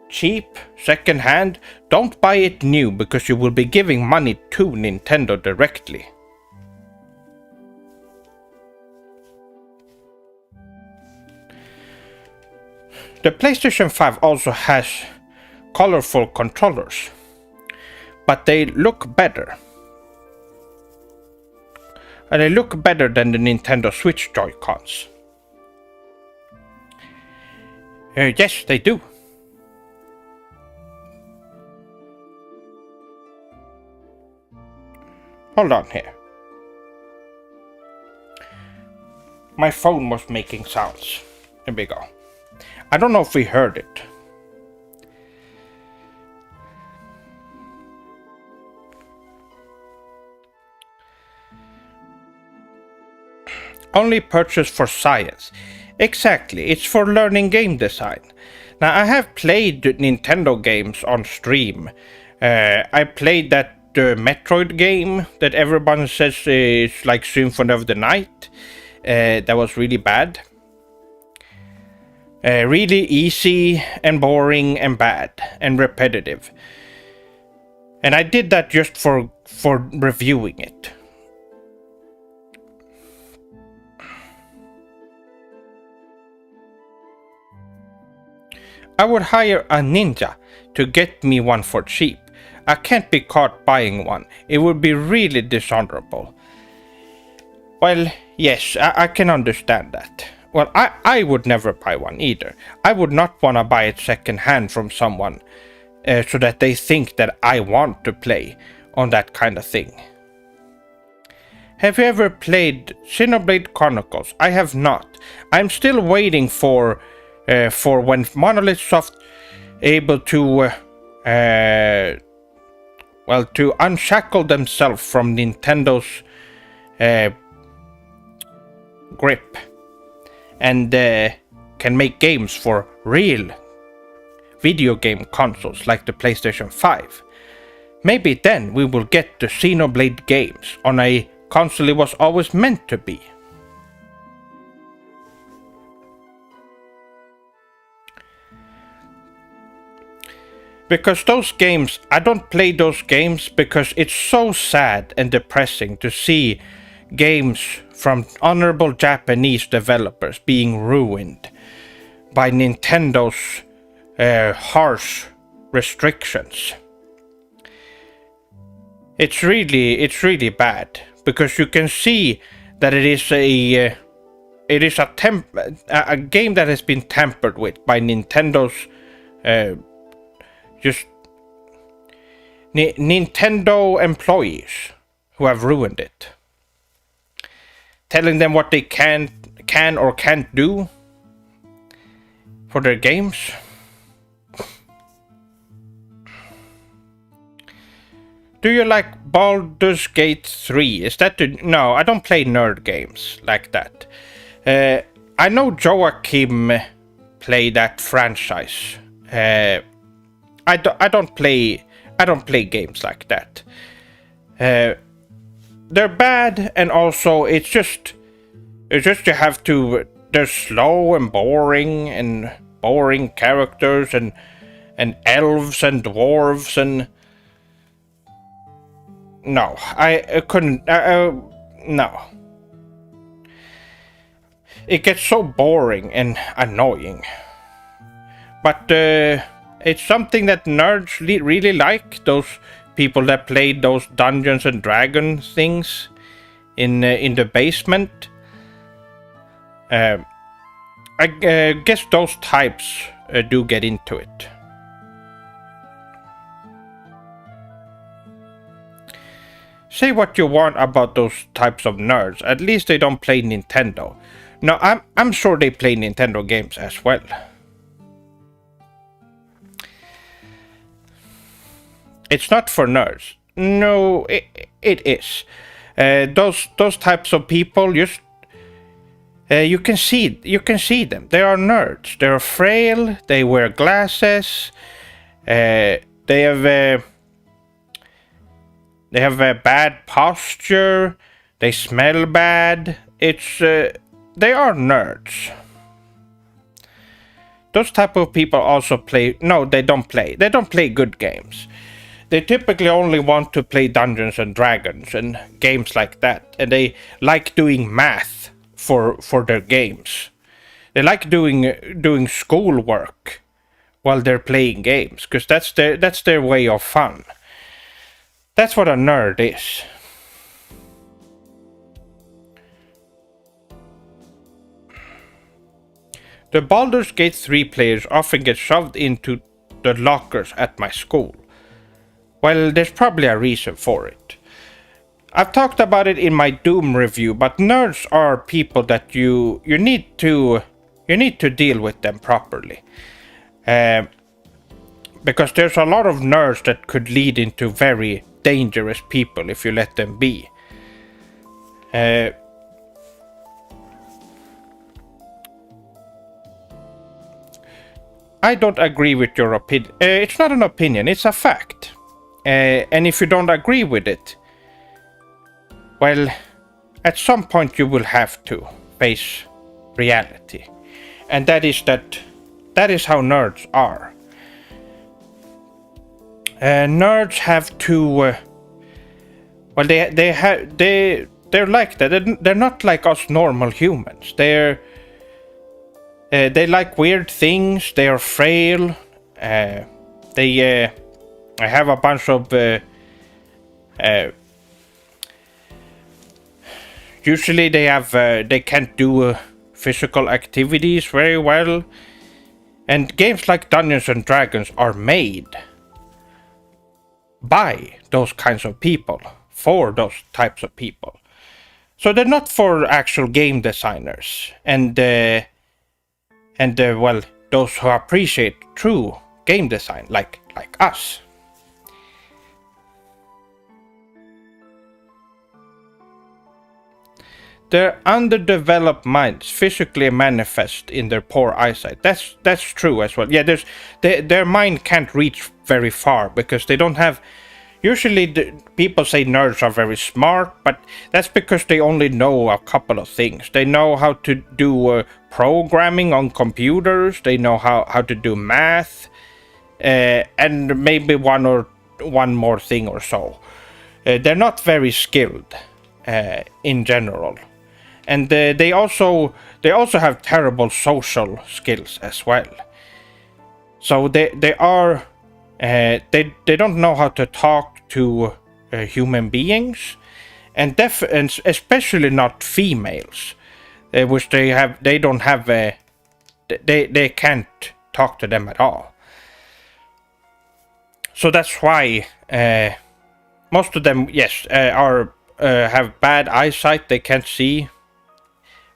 [SPEAKER 1] cheap, second hand, don't buy it new because you will be giving money to Nintendo directly. The PlayStation 5 also has colorful controllers, but they look better. And they look better than the Nintendo Switch Joy-Cons. Yes, they do. Hold on here. My phone was making sounds. Here we go. I don't know if we heard it. Only purchase for science. Exactly, it's for learning game design. Now, I have played Nintendo games on stream. I played that Metroid game that everyone says is like Symphony of the Night. That was really bad. Really easy and boring and bad and repetitive. And I did that just for reviewing it. I would hire a ninja to get me one for cheap. I can't be caught buying one. It would be really dishonorable. Well, yes, I can understand that. Well, I would never buy one either. I would not want to buy it second hand from someone so that they think that I want to play on that kind of thing. Have you ever played Xenoblade Chronicles? I have not. I'm still waiting for when Monolith Soft able to to unshackle themselves from Nintendo's grip and can make games for real video game consoles like the PlayStation 5, maybe then we will get the Xenoblade games on a console it was always meant to be. Because those games, I don't play those games because it's so sad and depressing to see games from honorable Japanese developers being ruined by Nintendo's harsh restrictions. It's really bad because you can see that it is a game that has been tampered with by Nintendo's Nintendo employees who have ruined it, telling them what they can or can't do for their games. Do you like Baldurs Gate 3? Is that no, I don't play nerd games like that. I know Joachim play that franchise. I don't play games like that. They're bad, and also it's just you have to. They're slow and boring characters and elves and dwarves and. No, I couldn't. No. It gets so boring and annoying. But it's something that nerds really like. Those people that played those Dungeons and Dragons things in the basement. I guess those types do get into it. Say what you want about those types of nerds. At least they don't play Nintendo. No, I'm sure they play Nintendo games as well. It's not for nerds. No, it is. Those types of people, just you can see them. They are nerds. They're frail. They wear glasses. They have a bad posture. They smell bad. They are nerds. Those type of people also play. No, they don't play. They don't play good games. They typically only want to play Dungeons and Dragons and games like that, and they like doing math for their games. They like doing schoolwork while they're playing games, because that's their way of fun. That's what a nerd is. The Baldur's Gate 3 players often get shoved into the lockers at my school. Well, there's probably a reason for it. I've talked about it in my Doom review, but nerds are people that you need to deal with them properly. Because there's a lot of nerds that could lead into very dangerous people if you let them be. I don't agree with your opinion. It's not an opinion, it's a fact. And if you don't agree with it, well, at some point you will have to face reality. And that is how nerds are. Nerds have to well, they're like that. They're not like us normal humans. They like weird things. They are frail. They have a bunch of usually they can't do physical activities very well, and games like Dungeons and Dragons are made by those kinds of people, for those types of people. So they're not for actual game designers and well, those who appreciate true game design like us. their underdeveloped minds physically manifest in their poor eyesight. That's true as well. Yeah, their mind can't reach very far because they don't have. Usually, people say nerds are very smart, but that's because they only know a couple of things. They know how to do programming on computers. They know how to do math, and maybe one more thing or so. They're not very skilled in general, and they also have terrible social skills as well. So they are they don't know how to talk to human beings, and especially not females, which they don't have they can't talk to them at all. So that's why most of them, yes, have bad eyesight. They can't see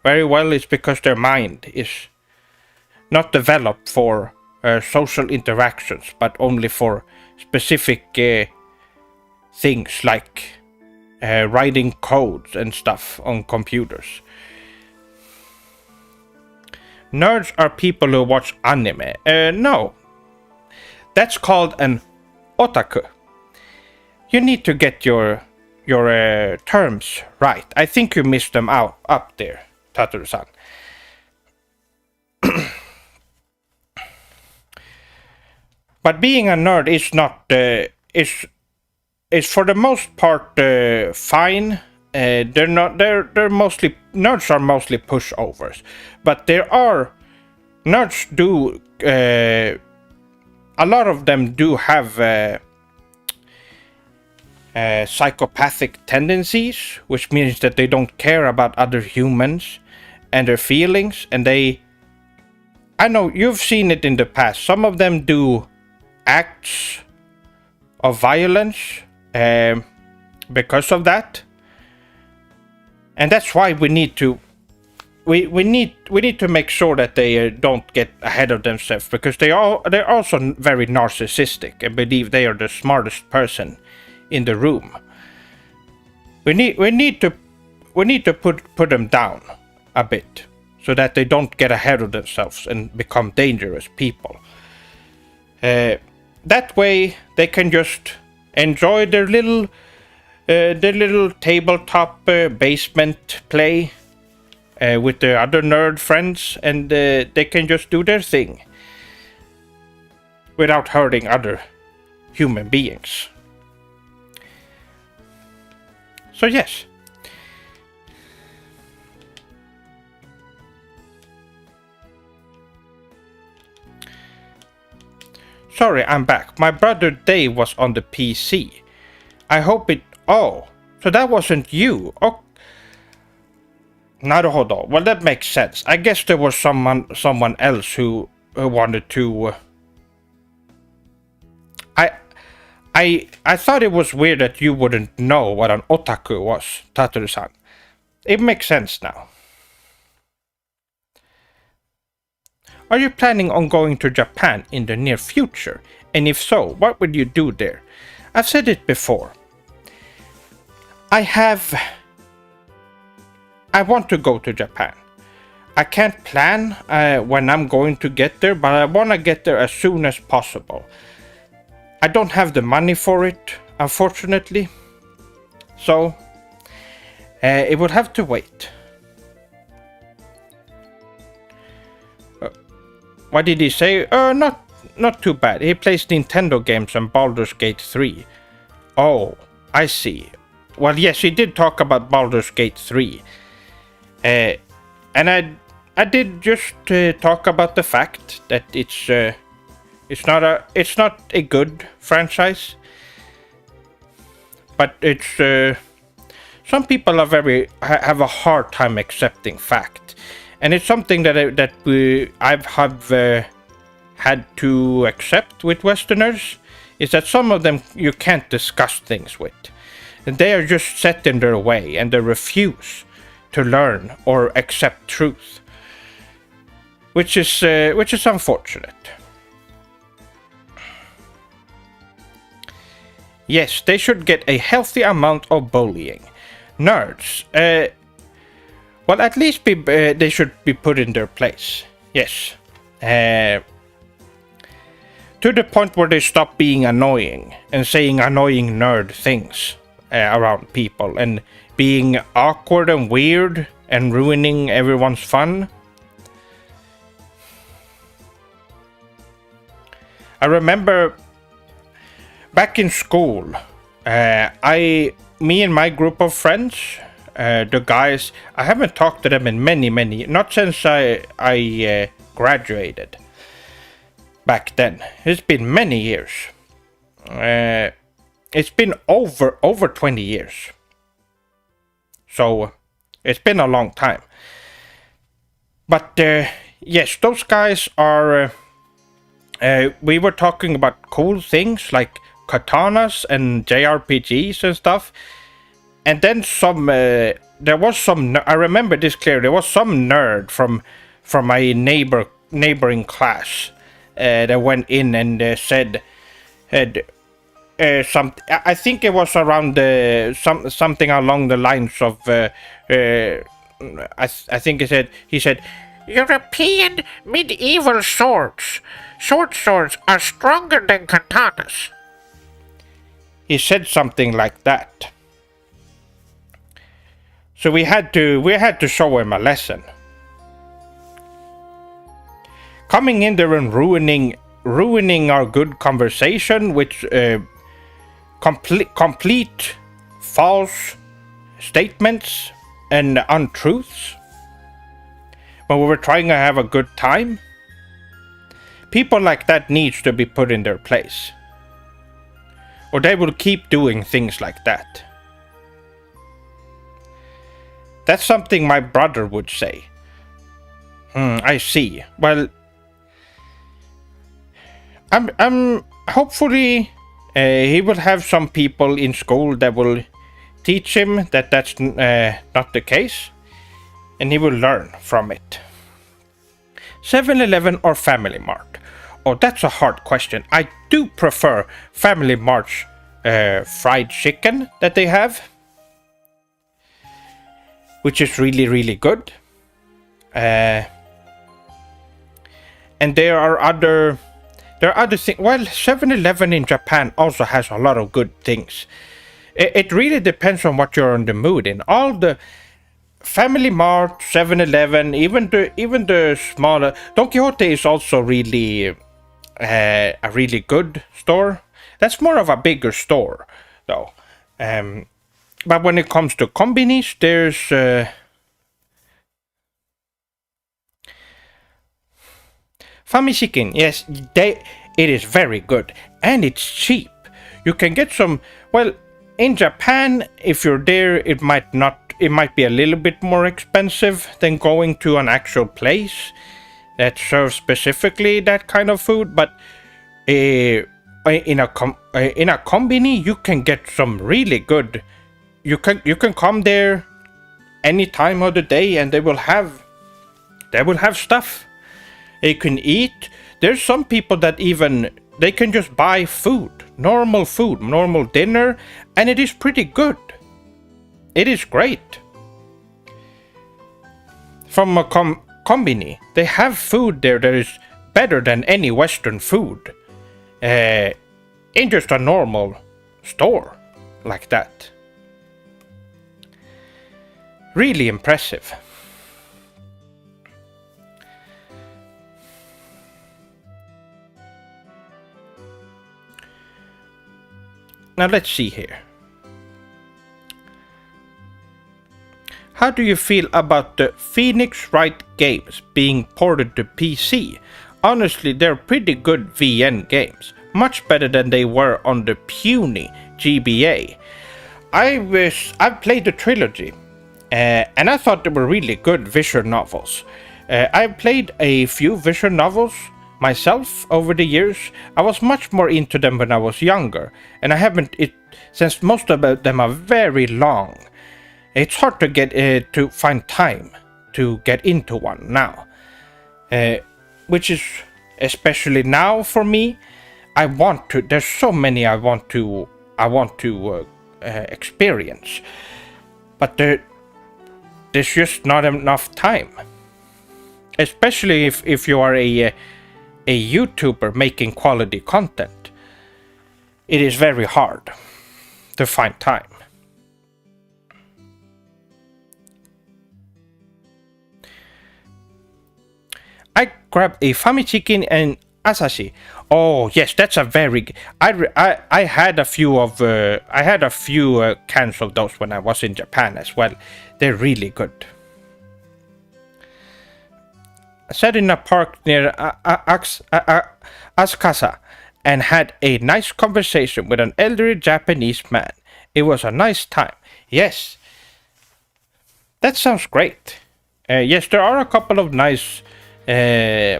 [SPEAKER 1] very well. It's because their mind is not developed for social interactions, but only for specific things like writing codes and stuff on computers. Nerds are people who watch anime. No. That's called an otaku. You need to get your terms right. I think you missed them up there, Tataru-san. But being a nerd is not is for the most part fine. They're mostly nerds are mostly pushovers, but there are nerds do a lot of them do have psychopathic tendencies, which means that they don't care about other humans and their feelings, and I know you've seen it in the past. Some of them do acts of violence because of that, and that's why we need to make sure that they don't get ahead of themselves, because they're also very narcissistic and believe they are the smartest person in the room. We need to put them down a bit so that they don't get ahead of themselves and become dangerous people. That way they can just enjoy their little tabletop basement play with their other nerd friends, and they can just do their thing without hurting other human beings. So yes. Sorry, I'm back. My brother Dave was on the PC. I hope it... Oh, so that wasn't you. Oh. Naruhodo. Well, that makes sense. I guess there was someone else who wanted to... I thought it was weird that you wouldn't know what an otaku was, Tataru-san. It makes sense now. Are you planning on going to Japan in the near future? And if so, what would you do there? I've said it before. I want to go to Japan. I can't plan when I'm going to get there, but I want to get there as soon as possible. I don't have the money for it, unfortunately. So, it would have to wait. What did he say? Not too bad. He plays Nintendo games and Baldurs Gate 3. Oh, I see. Well, yes, he did talk about Baldurs Gate 3. And I did just talk about the fact that it's not a good franchise, but it's some people have a hard time accepting fact, and it's something that I've had to accept with Westerners, is that some of them you can't discuss things with, and they are just set in their way and they refuse to learn or accept truth, which is unfortunate. Yes, they should get a healthy amount of bullying. Nerds. Well, at least they should be put in their place. Yes. To the point where they stop being annoying and saying annoying nerd things around people and being awkward and weird and ruining everyone's fun. I remember back in school, me and my group of friends, the guys, I haven't talked to them in many, not since I graduated. Back then, it's been many years. It's been over 20 years. So it's been a long time. But yes, those guys are. We were talking about cool things like katanas and JRPGs and stuff. And then there was some. I remember this clearly. There was some nerd from my neighboring class that went in and said. I think it was around something along the lines of. I think he said, European medieval swords. Short swords are stronger than katanas. He said something like that. So we had to show him a lesson. Coming in there and ruining our good conversation with complete false statements and untruths when we were trying to have a good time. People like that needs to be put in their place, or they will keep doing things like that. That's something my brother would say. I see. Well, I'm hopefully he will have some people in school that will teach him that that's not the case, and he will learn from it. 7-Eleven or Family Mart? Oh, that's a hard question. I do prefer Family Mart's fried chicken that they have, which is really good. And there are other things. Well, 7-Eleven in Japan also has a lot of good things. It really depends on what you're in the mood in. All the Family Mart, 7-Eleven, even the smaller Don Quixote is also really a really good store. That's more of a bigger store, though. But when it comes to kombinis, there's Famishikin. Yes, it is very good and it's cheap. You can get some. Well, in Japan, if you're there, it might be a little bit more expensive than going to an actual place that serves specifically that kind of food. But in a kombini, you can get some really good. You can come there any time of the day, and they will have stuff you can eat. There's some people that they can just buy normal dinner, and it is pretty good. It is great. From a kombini, they have food there that is better than any Western food in just a normal store like that. Really impressive. Now let's see here. How do you feel about the Phoenix Wright games being ported to PC? Honestly, they're pretty good VN games. Much better than they were on the puny GBA. I've played the trilogy, and I thought they were really good visual novels. I've played a few visual novels myself over the years. I was much more into them when I was younger, and I haven't since most of them are very long. It's hard to get to find time to get into one now, which is especially now for me. There's so many I want to experience, but the there's just not enough time. Especially if you are a YouTuber making quality content. It is very hard to find time. I grabbed a fami chicken and asashi. Oh yes, that's a very. I had a few cans of those when I was in Japan as well. They're really good. I sat in a park near Asakasa and had a nice conversation with an elderly Japanese man. It was a nice time. Yes, that sounds great. Yes, there are a couple of nice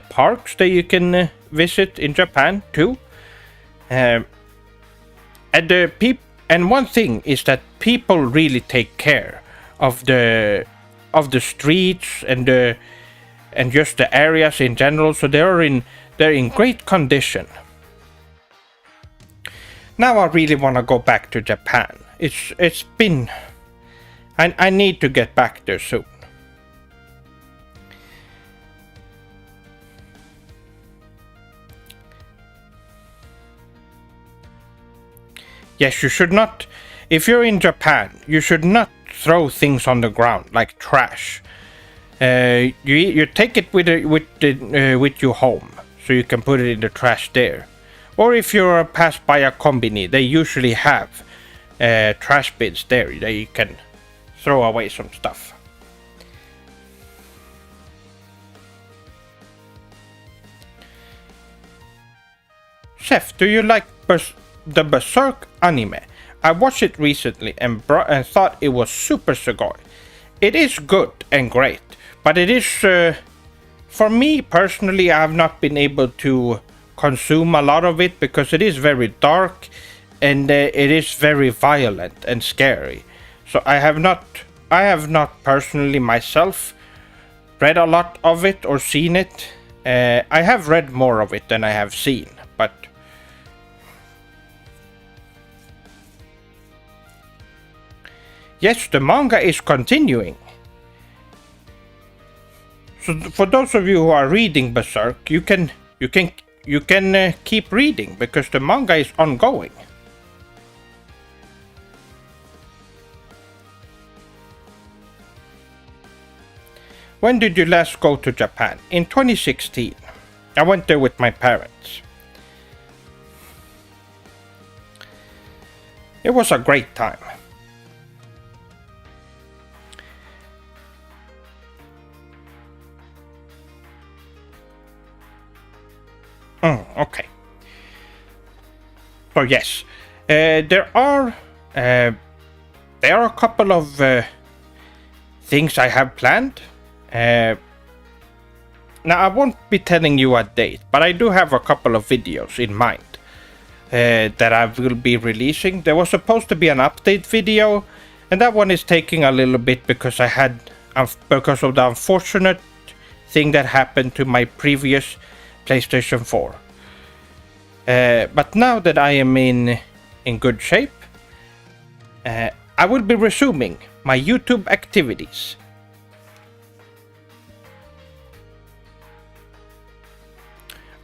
[SPEAKER 1] parks that you can visit in Japan too. And one thing is that people really take care of the streets and just the areas in general, so they're in great condition. Now I really want to go back to Japan. It's been. I need to get back there soon. Yes, you should not. If you're in Japan, you should not throw things on the ground like trash. You take it with you home, so you can put it in the trash there. Or if you're passed by a combini, they usually have trash bins there that you can throw away some stuff. Chef, do you like the Berserk anime? I watched it recently and thought it was Super Sugoi. It is good and great, but it is, for me personally, I have not been able to consume a lot of it because it is very dark and it is very violent and scary. So I have not personally myself read a lot of it or seen it. I have read more of it than I have seen, but yes, the manga is continuing. So for those of you who are reading Berserk, you can keep reading because the manga is ongoing. When did you last go to Japan? In 2016. I went there with my parents. It was a great time. Okay. So yes, there are a couple of things I have planned. Now I won't be telling you a date, but I do have a couple of videos in mind that I will be releasing. There was supposed to be an update video, and that one is taking a little bit because because of the unfortunate thing that happened to my previous PlayStation 4. But now that I am in good shape, I will be resuming my YouTube activities.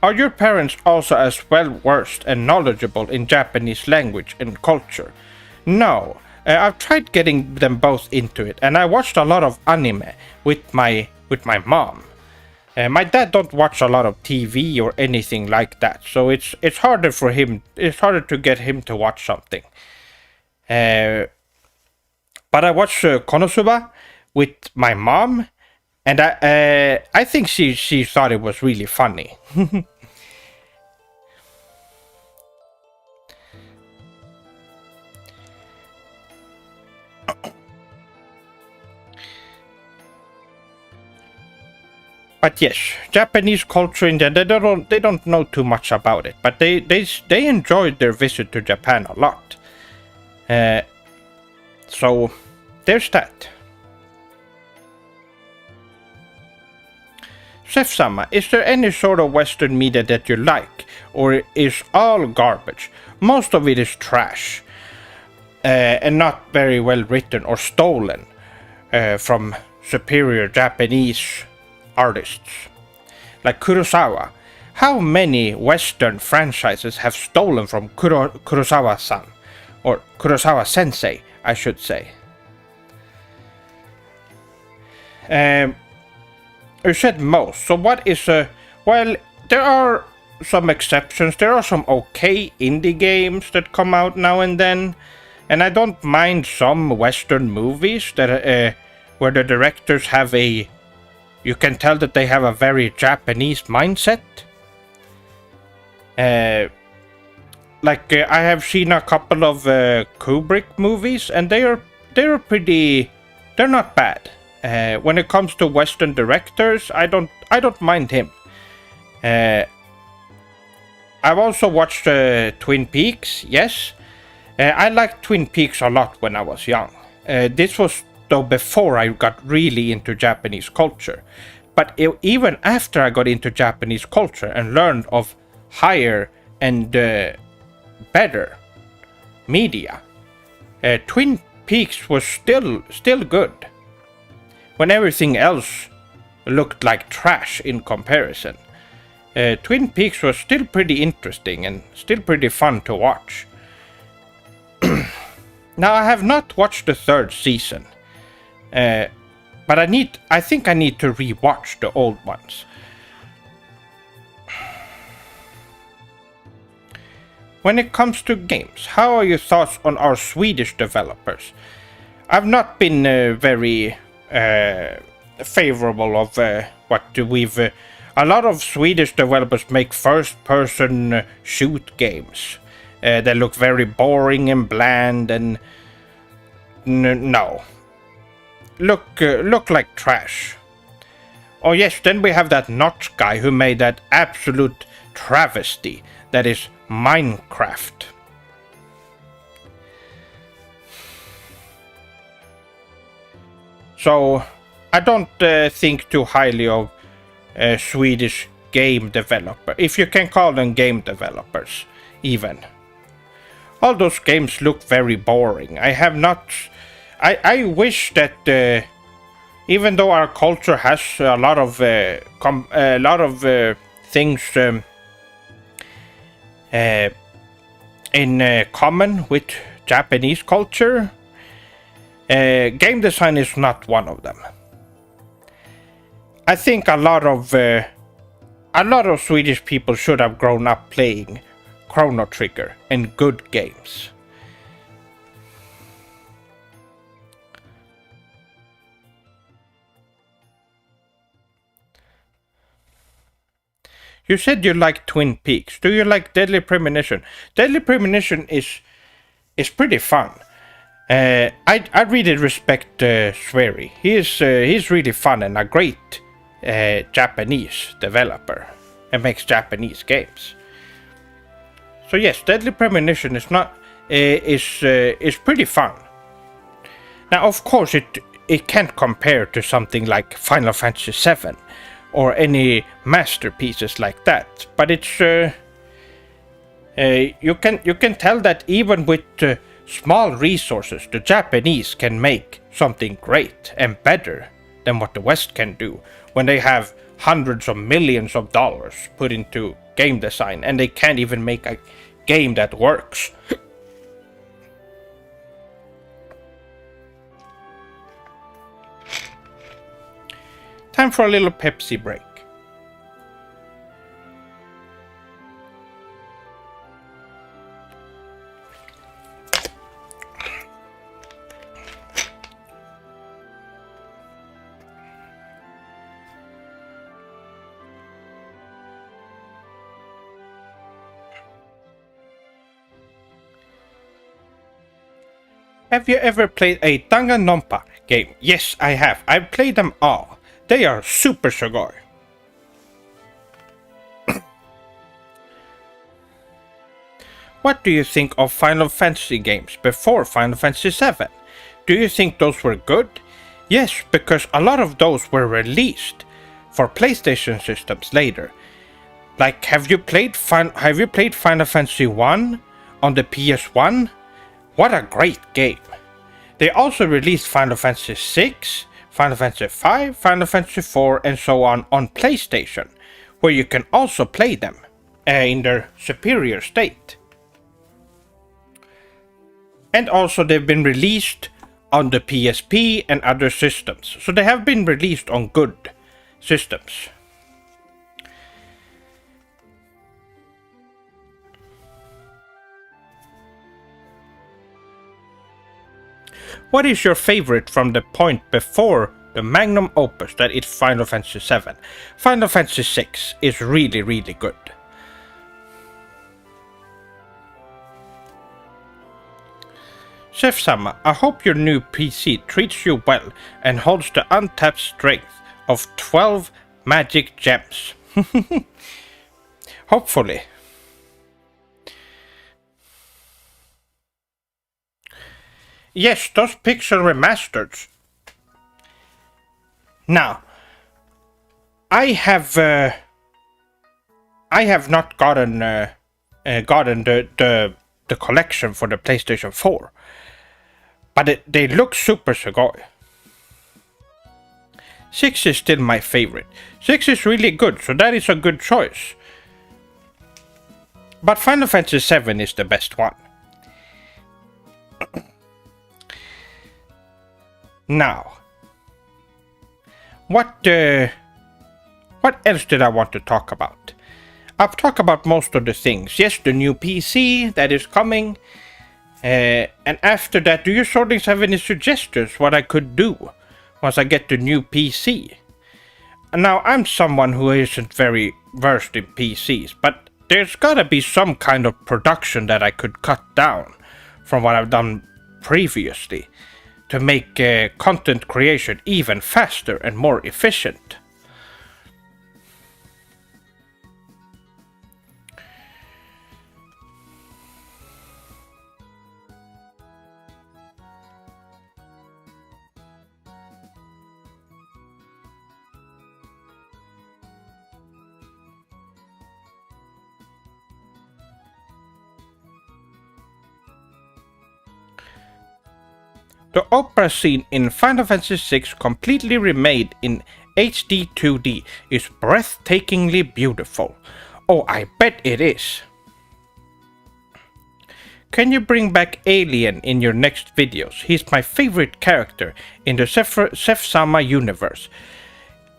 [SPEAKER 1] Are your parents also as well versed and knowledgeable in Japanese language and culture? No, I've tried getting them both into it, and I watched a lot of anime with my mom. My dad don't watch a lot of TV or anything like that, so it's harder for him. It's harder to get him to watch something. But I watched Konosuba with my mom, and I think she thought it was really funny. But yes, Japanese culture in general, they don't know too much about it, but they enjoyed their visit to Japan a lot. So there's that. Chef-sama, is there any sort of Western media that you like, or is all garbage? Most of it is trash, and not very well written or stolen from superior Japanese artists. Like Kurosawa. How many Western franchises have stolen from Kurosawa-san? Or Kurosawa-sensei, I should say. You said most. So what is a... Well, there are some exceptions. There are some okay indie games that come out now and then. And I don't mind some Western movies that where the directors have a... You can tell that they have a very Japanese mindset. I have seen a couple of Kubrick movies, and they're pretty... They're not bad. When it comes to Western directors, I don't mind him. I've also watched Twin Peaks, yes. I liked Twin Peaks a lot when I was young. This was, though, before I got really into Japanese culture. But even after I got into Japanese culture and learned of higher and better media, Twin Peaks was still good. When everything else looked like trash in comparison. Twin Peaks was still pretty interesting and still pretty fun to watch. Now, I have not watched the third season, but I think I need to rewatch the old ones. When it comes to games, how are your thoughts on our Swedish developers? I've not been very favorable of what we've... a lot of Swedish developers make first-person shoot games. They look very boring and bland and... no. Look like trash. Oh yes, then we have that Notch guy who made that absolute travesty that is Minecraft. So, I don't think too highly of Swedish game developer, if you can call them game developers, even. All those games look very boring. I wish that even though our culture has a lot of things in common with Japanese culture, game design is not one of them. I think a lot of Swedish people should have grown up playing Chrono Trigger and good games. You said you like Twin Peaks. Do you like Deadly Premonition? Deadly Premonition is pretty fun. I really respect Swery. He's really fun and a great Japanese developer and makes Japanese games. So yes, Deadly Premonition is pretty fun. Now, of course, it can't compare to something like Final Fantasy VII or any masterpieces like that. But it's you can tell that even with small resources, the Japanese can make something great and better than what the West can do when they have hundreds of millions of dollars put into game design and they can't even make a game that works. Time for a little Pepsi break. Have you ever played a Danganronpa game? Yes, I have. I've played them all. They are Super Sugoi. What do you think of Final Fantasy games before Final Fantasy VII? Do you think those were good? Yes, because a lot of those were released for PlayStation systems later. Like, have you played Final Fantasy 1 on the PS1? What a great game. They also released Final Fantasy 6 Final Fantasy V, Final Fantasy IV, and so on PlayStation, where you can also play them in their superior state. And also they've been released on the PSP and other systems, so they have been released on good systems. What is your favorite from the point before the magnum opus that is Final Fantasy VII? Final Fantasy VI is really, really good. Chef-sama, I hope your new PC treats you well and holds the untapped strength of 12 magic gems. Hopefully. Yes, those pixel remasters. Now, I have not gotten the collection for the PlayStation 4, but they look Super Sugoi. 6 is still my favorite. 6 is really good, so that is a good choice. But Final Fantasy VII is the best one. Now, what else did I want to talk about? I've talked about most of the things. Yes, the new PC that is coming. And after that, do you sortings have any suggestions what I could do once I get the new PC? Now, I'm someone who isn't very versed in PCs, but there's gotta be some kind of production that I could cut down from what I've done previously to make content creation even faster and more efficient. The opera scene in Final Fantasy VI, completely remade in HD 2D, is breathtakingly beautiful. Oh, I bet it is. Can you bring back Alien in your next videos? He's my favorite character in the Chef-sama universe.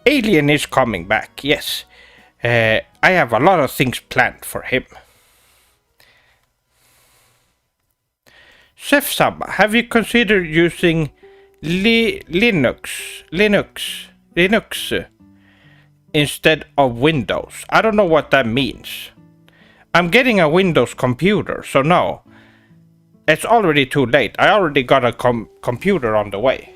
[SPEAKER 1] Alien is coming back, yes. I have a lot of things planned for him. Chef-sama, have you considered using Linux instead of Windows? I don't know what that means. I'm getting a Windows computer, so no. It's already too late. I already got a computer on the way.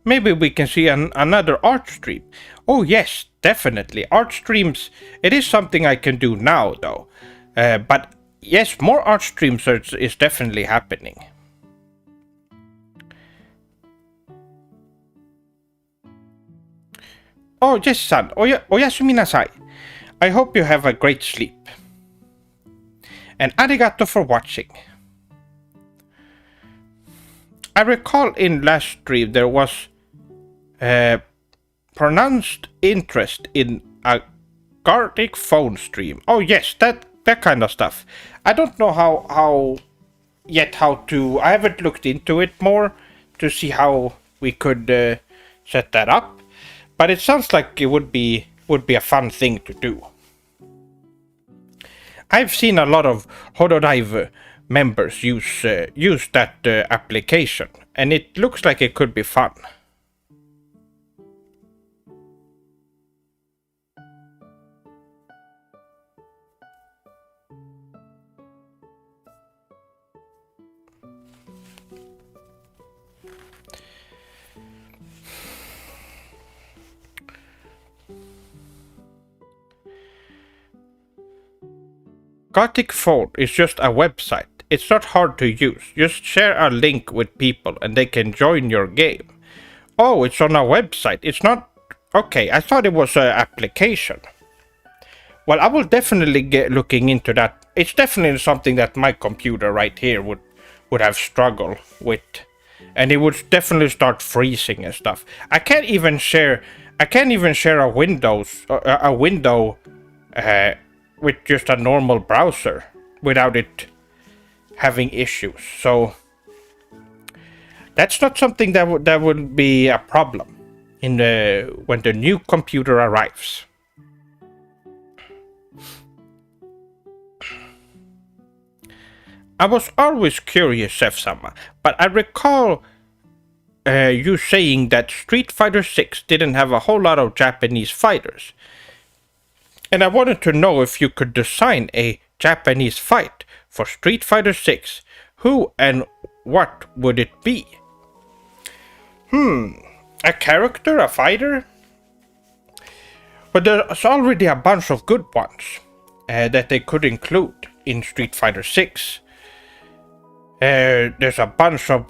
[SPEAKER 1] Maybe we can see another art stream. Oh yes, definitely. Art streams, it is something I can do now though. But yes, more art streams is definitely happening. Oh yes, son. Oyasumi nasai. I hope you have a great sleep. And arigato for watching. I recall in last stream there was pronounced interest in a Gartic phone stream. Oh yes, that kind of stuff. I don't know how to. I haven't looked into it more to see how we could set that up. But it sounds like it would be a fun thing to do. I've seen a lot of Hololive members use that application, and it looks like it could be fun. Gothic Phone is just a website. It's not hard to use. Just share a link with people and they can join your game. Oh, it's on a website. It's not... Okay, I thought it was an application. Well, I will definitely get looking into that it's definitely something that my computer right here would have struggled with, and it would definitely start freezing and stuff. I can't even share a window with just a normal browser without it having issues. So that's not something that would be a problem when the new computer arrives. I was always curious, Chef-sama, but I recall you saying that Street Fighter 6 didn't have a whole lot of Japanese fighters. And I wanted to know if you could design a Japanese fight for Street Fighter 6. Who and what would it be? A character, a fighter? But there's already a bunch of good ones that they could include in Street Fighter 6. There's a bunch of...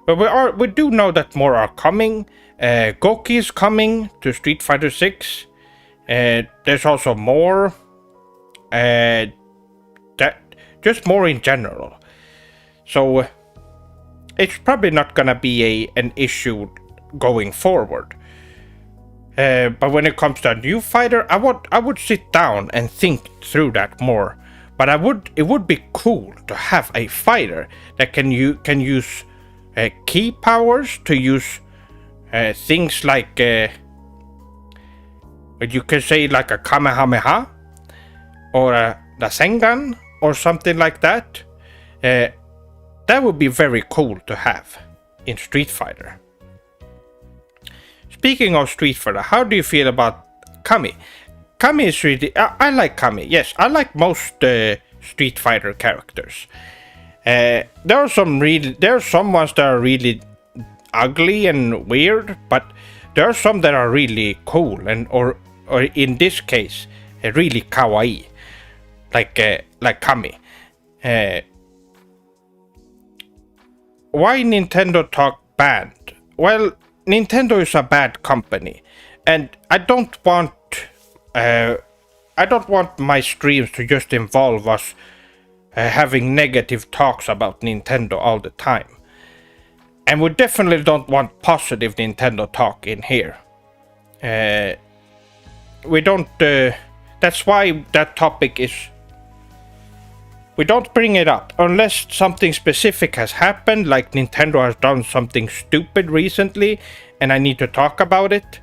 [SPEAKER 1] But we do know that more are coming. Goku is coming to Street Fighter 6. There's also more. Just more in general. So it's probably not gonna be an issue going forward. But when it comes to a new fighter, I would sit down and think through that more. But it would be cool to have a fighter that can use key powers to use things like you can say like a Kamehameha or a Rasengan or something like that. That would be very cool to have in Street Fighter. Speaking of Street Fighter, how do you feel about Kami? Kami is really... I like Kami, yes. I like most Street Fighter characters. There are some ones that are really ugly and weird, but there are some that are really cool and or in this case, really kawaii, like Kami. Why Nintendo talk bad? Well, Nintendo is a bad company, and I don't want my streams to just involve us having negative talks about Nintendo all the time. And we definitely don't want positive Nintendo talk in here. We don't... that's why that topic is... We don't bring it up unless something specific has happened, like Nintendo has done something stupid recently, and I need to talk about it.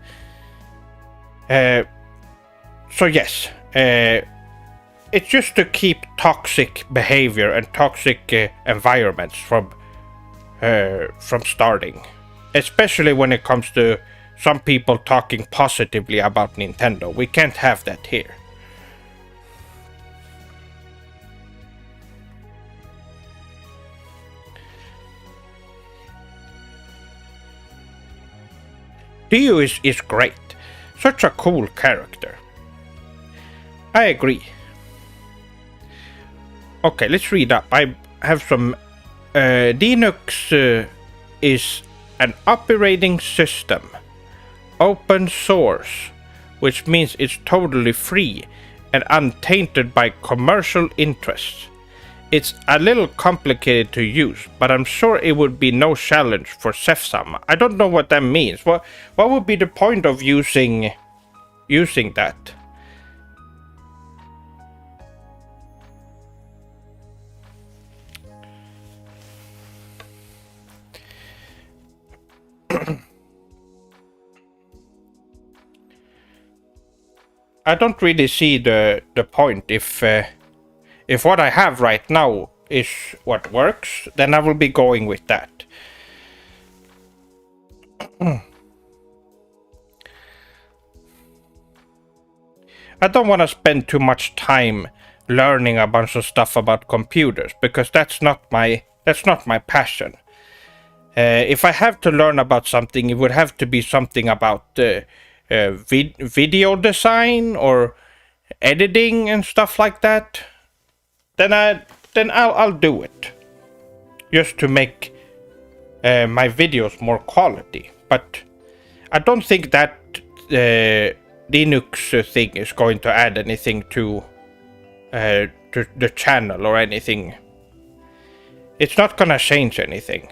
[SPEAKER 1] So yes, it's just to keep toxic behavior and toxic environments from starting, especially when it comes to some people talking positively about Nintendo. We can't have that here. Ryu is great. Such a cool character. I agree. Okay, let's read up. I have some... Linux is an operating system. Open source. Which means it's totally free and untainted by commercial interests. It's a little complicated to use, but I'm sure it would be no challenge for Chef-sama. I don't know what that means. What would be the point of using that? I don't really see the point. If what I have right now is what works, then I will be going with that. I don't want to spend too much time learning a bunch of stuff about computers, because that's not my passion. If I have to learn about something, it would have to be something about video design or editing and stuff like that. Then I'll do it, just to make my videos more quality. But I don't think that Linux thing is going to add anything to to the channel or anything. It's not gonna change anything.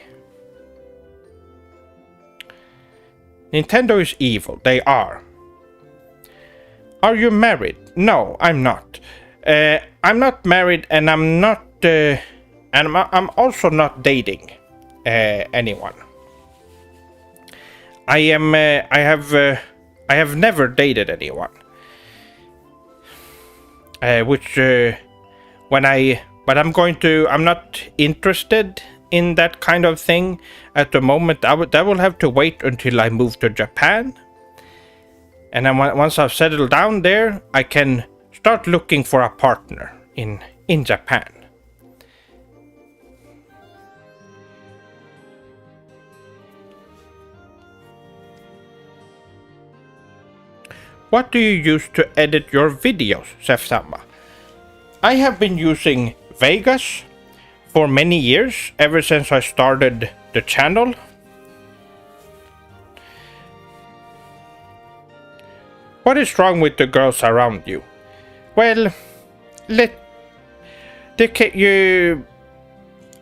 [SPEAKER 1] Nintendo is evil. They are. Are you married? No, I'm not. I'm not married, and I'm not. I'm also not dating anyone. I have never dated anyone. I'm not interested in that kind of thing at the moment. That will have to wait until I move to Japan. And then once I've settled down there, I can start looking for a partner in Japan. What do you use to edit your videos, Sef-sama? I have been using Vegas for many years, ever since I started the channel. What is wrong with the girls around you? Well,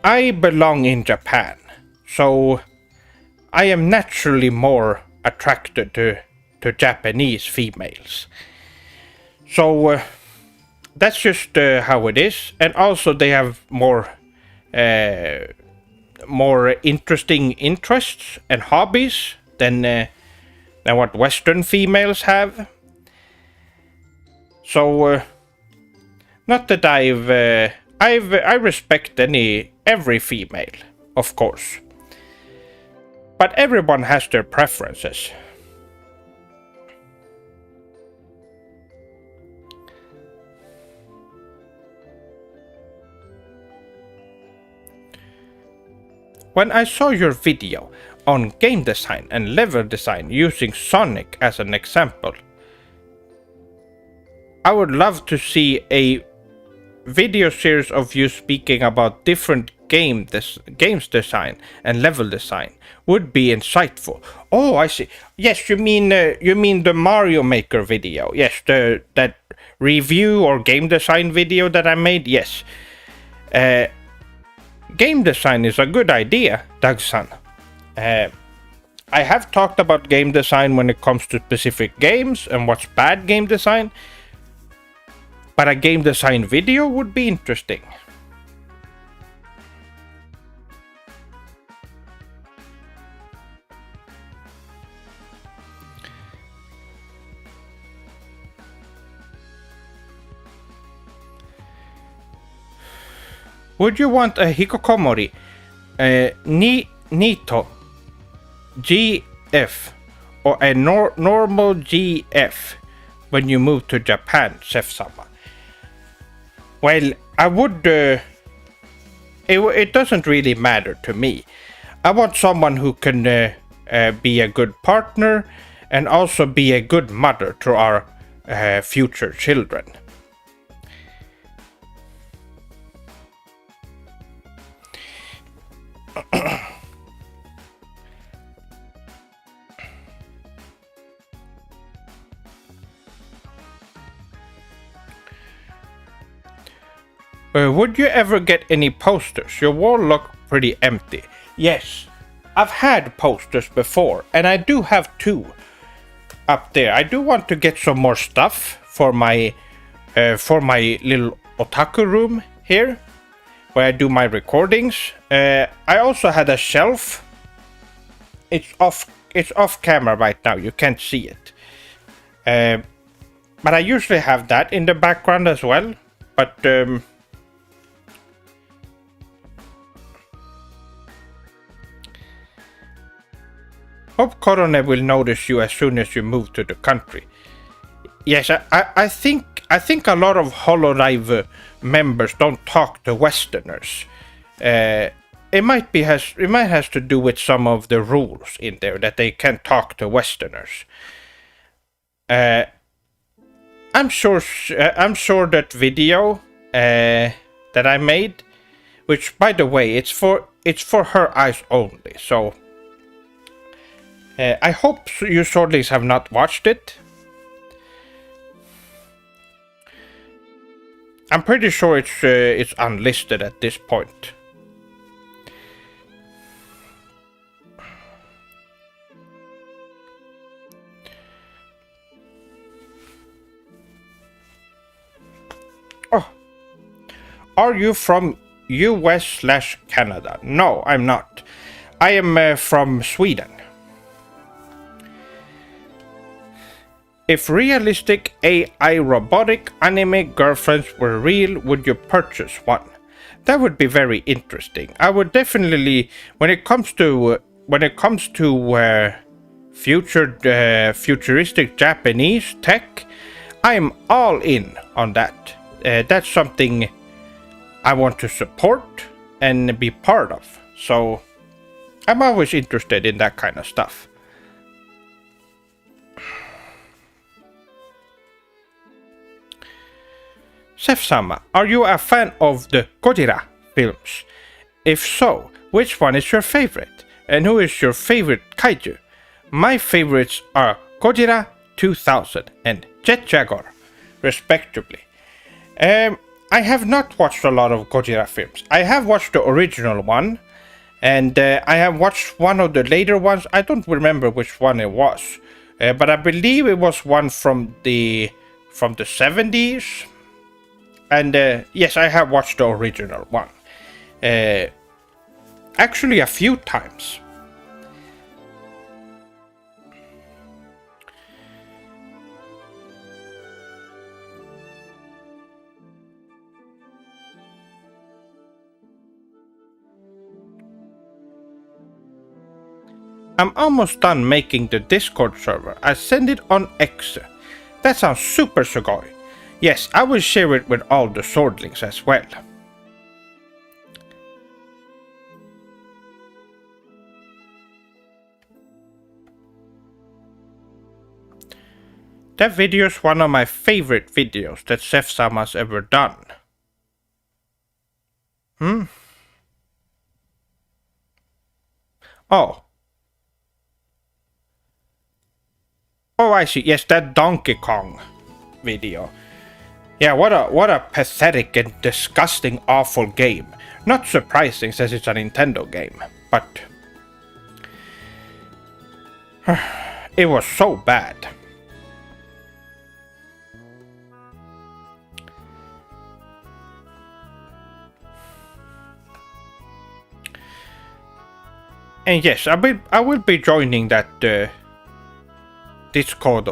[SPEAKER 1] I belong in Japan, so I am naturally more attracted to Japanese females. So that's just how it is, and also they have more interesting interests and hobbies than what Western females have. So not that I respect every female, of course, but everyone has their preferences. When I saw your video on game design and level design using Sonic as an example, I would love to see a video series of you speaking about different games design and level design. Would be insightful. Oh, I see. Yes, you mean the Mario Maker video? Yes, that review or game design video that I made. Yes. Game design is a good idea, Doug-san. I have talked about game design when it comes to specific games and what's bad game design, but a game design video would be interesting. Would you want a Hikokomori, Nito, GF, or a normal GF when you move to Japan, Sef-sama? Well, I would. It doesn't really matter to me. I want someone who can be a good partner and also be a good mother to our future children. Would you ever get any posters? Your wall looked pretty empty. Yes, I've had posters before, and I do have 2 up there. I do want to get some more stuff for my little otaku room here, where I do my recordings. I also had a shelf. It's off camera right now. You can't see it. But I usually have that in the background as well. But hope Korone will notice you as soon as you move to the country. Yes, I think a lot of Hololive members don't talk to Westerners. It might has to do with some of the rules in there that they can't talk to Westerners. I'm sure that video that I made, which by the way, it's for her eyes only. So I hope you Swordlings have not watched it. I'm pretty sure it's unlisted at this point. Oh, are you from US/Canada? No, I'm not. I am from Sweden. If realistic AI robotic anime girlfriends were real, would you purchase one? That would be very interesting. I would definitely, when it comes to futuristic Japanese tech, I'm all in on that. That's something I want to support and be part of. So I'm always interested in that kind of stuff. Seth-sama, are you a fan of the Gojira films? If so, which one is your favorite? And who is your favorite kaiju? My favorites are Gojira 2000 and Jet Jaguar, respectively. I have not watched a lot of Gojira films. I have watched the original one, and I have watched one of the later ones. I don't remember which one it was, but I believe it was one from the 70s. And yes, I have watched the original one. Actually, a few times. I'm almost done making the Discord server. I send it on X. That sounds super sugoi. Yes, I will share it with all the swordlings as well. That video is one of my favorite videos that Seth-sama's ever done. Oh. Oh, I see. Yes, that Donkey Kong video. Yeah, what a pathetic and disgusting awful game. Not surprising since it's a Nintendo game, but it was so bad. And yes, I will be joining that Discord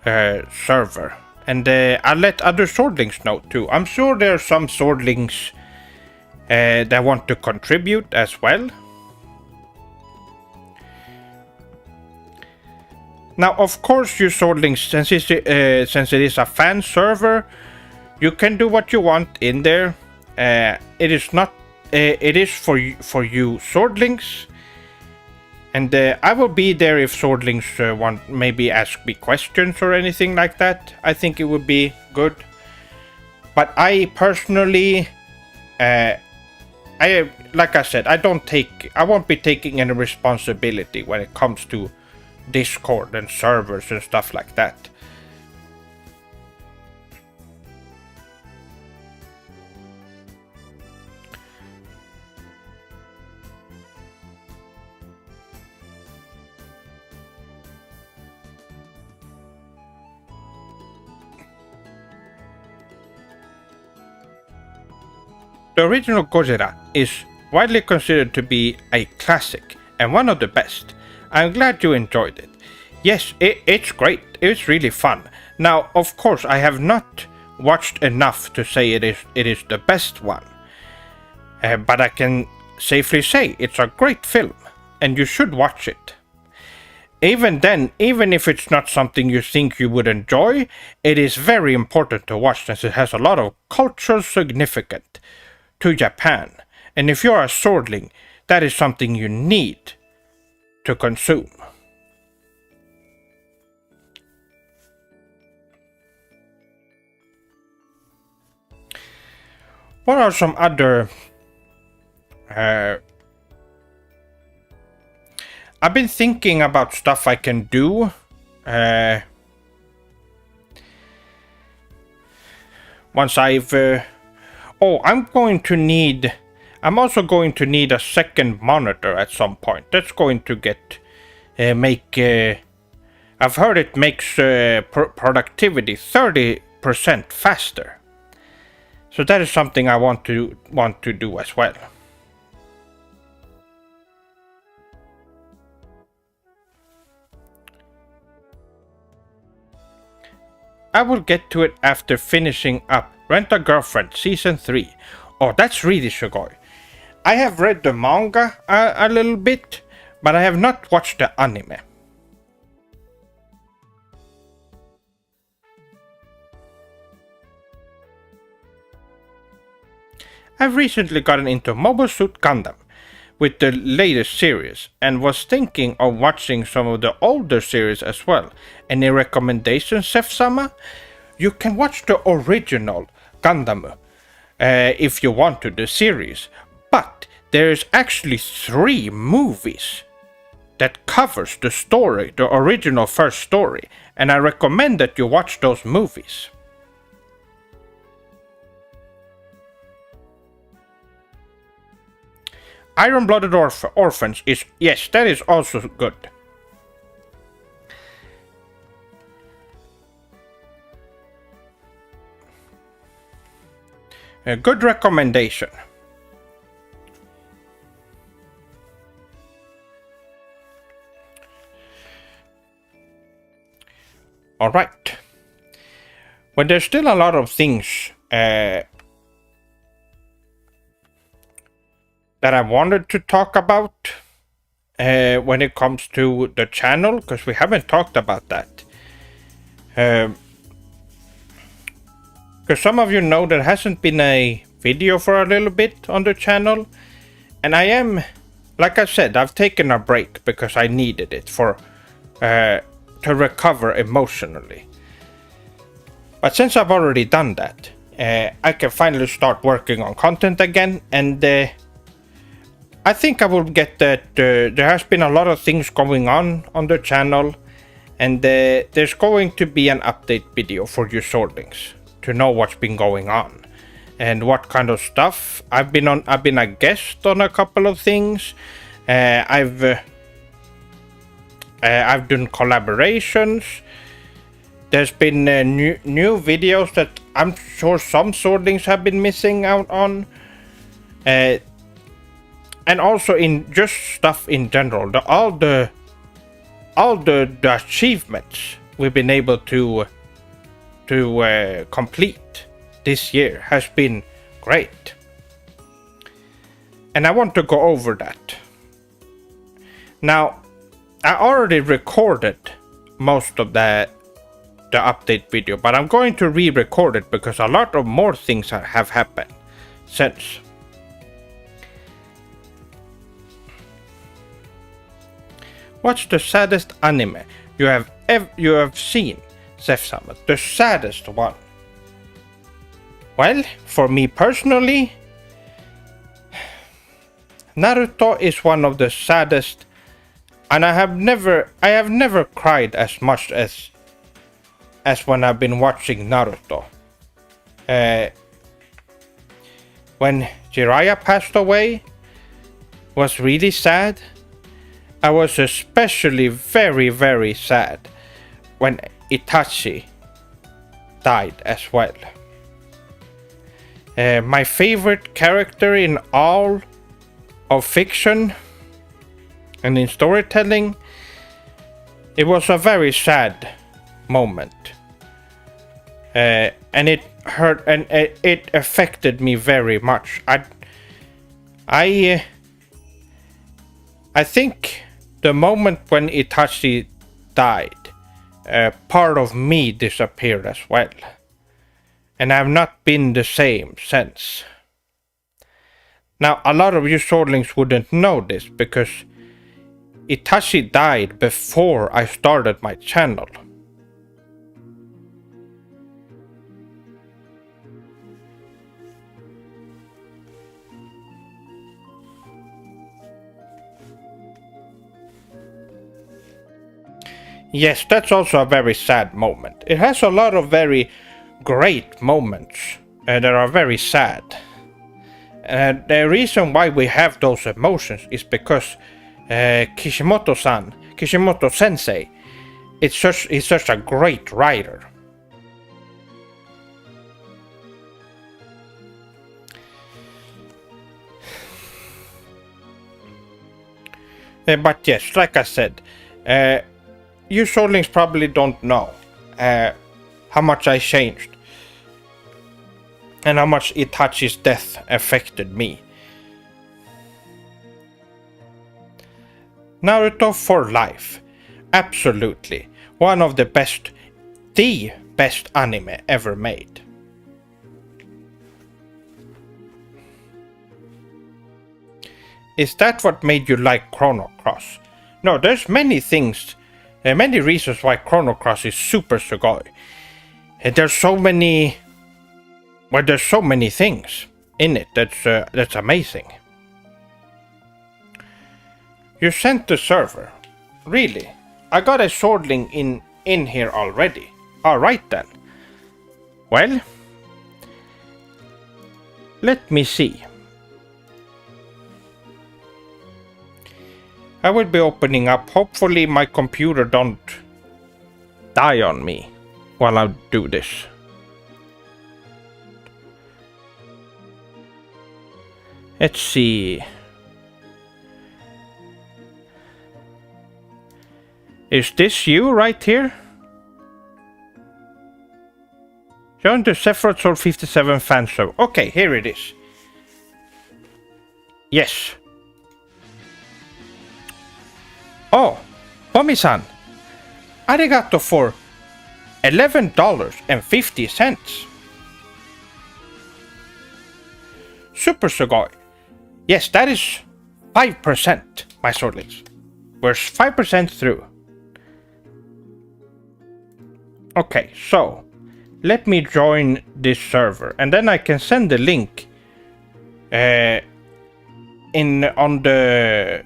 [SPEAKER 1] server. And I'll let other swordlings know too. I'm sure there are some swordlings that want to contribute as well. Now, of course, you swordlings, since it is a fan server, you can do what you want in there. It is not. It is for you swordlings. And I will be there if swordlings want maybe ask me questions or anything like that. I think it would be good. But I personally, like I said, I won't be taking any responsibility when it comes to Discord and servers and stuff like that. The original Gojira is widely considered to be a classic and one of the best. I'm glad you enjoyed it. Yes, it's great. It's really fun. Now, of course, I have not watched enough to say it is the best one. But I can safely say it's a great film, and you should watch it. Even then, even if it's not something you think you would enjoy, it is very important to watch since it has a lot of cultural significance to Japan. And if you're a swordling, that is something you need to consume. What are some other... I've been thinking about stuff I can do. once I've... I'm also going to need a second monitor at some point. That's going to get... I've heard it makes productivity 30% faster. So that is something I want to do as well. I will get to it after finishing up Rent a Girlfriend Season 3. Oh, that's really Sugoi. I have read the manga a little bit, but I have not watched the anime. I've recently gotten into Mobile Suit Gundam with the latest series and was thinking of watching some of the older series as well. Any recommendations, Seth-sama? You can watch the original Gundam if you want to, the series, but there is actually 3 movies that covers the story, the original first story, and I recommend that you watch those movies. Iron-Blooded Orphans is, yes, that is also good. A good recommendation. Alright. Well, there's still a lot of things that I wanted to talk about when it comes to the channel, because we haven't talked about that. Because some of you know there hasn't been a video for a little bit on the channel, and I am, like I said, I've taken a break because I needed it for to recover emotionally. But since I've already done that, I can finally start working on content again, and I think I will get that. There has been a lot of things going on the channel, and there's going to be an update video for you Swordlings to know what's been going on and what kind of stuff. I've been a guest on a couple of things. I've done collaborations. There's been new videos that I'm sure some Swordlings have been missing out on. And also in just stuff in general, all the achievements we've been able to complete this year has been great, and I want to go over that. Now, I already recorded most of the update video, but I'm going to re-record it because a lot of more things have happened since. What's the saddest anime you have seen, Seth-sama? The saddest one? Well, for me personally, Naruto is one of the saddest, and I have never cried as much as when I've been watching Naruto. When Jiraiya passed away, was really sad. I was especially very, very sad when Itachi died as well. My favorite character in all of fiction and in storytelling, it was a very sad moment. And it hurt, and it affected me very much. I think the moment when Itachi died, part of me disappeared as well. And I've not been the same since. Now, a lot of you Swordlings wouldn't know this because Itachi died before I started my channel. Yes, that's also a very sad moment. It has a lot of very great moments that are very sad. The reason why we have those emotions is because Kishimoto Sensei, is such a great writer. But yes, like I said, you Swordlings probably don't know how much I changed and how much Itachi's death affected me. Naruto for life. Absolutely. One of the best anime ever made. Is that what made you like Chrono Cross? No, there's many things, many reasons why Chrono Cross is Super Sugoi. There's so many things in it that's amazing. You sent the server. Really? I got a Swordling in here already. Alright then. Well, let me see. I will be opening up. Hopefully my computer don't die on me while I do this. Let's see. Is this you right here? Join the Sephiroth Sword 57 fan server. Okay, here it is. Yes. Oh, Pomi-san. Arigato for $11.50. Super Sugoi. Yes, that is 5%, my Swordlings. We're 5% through. Okay, so let me join this server, and then I can send the link in the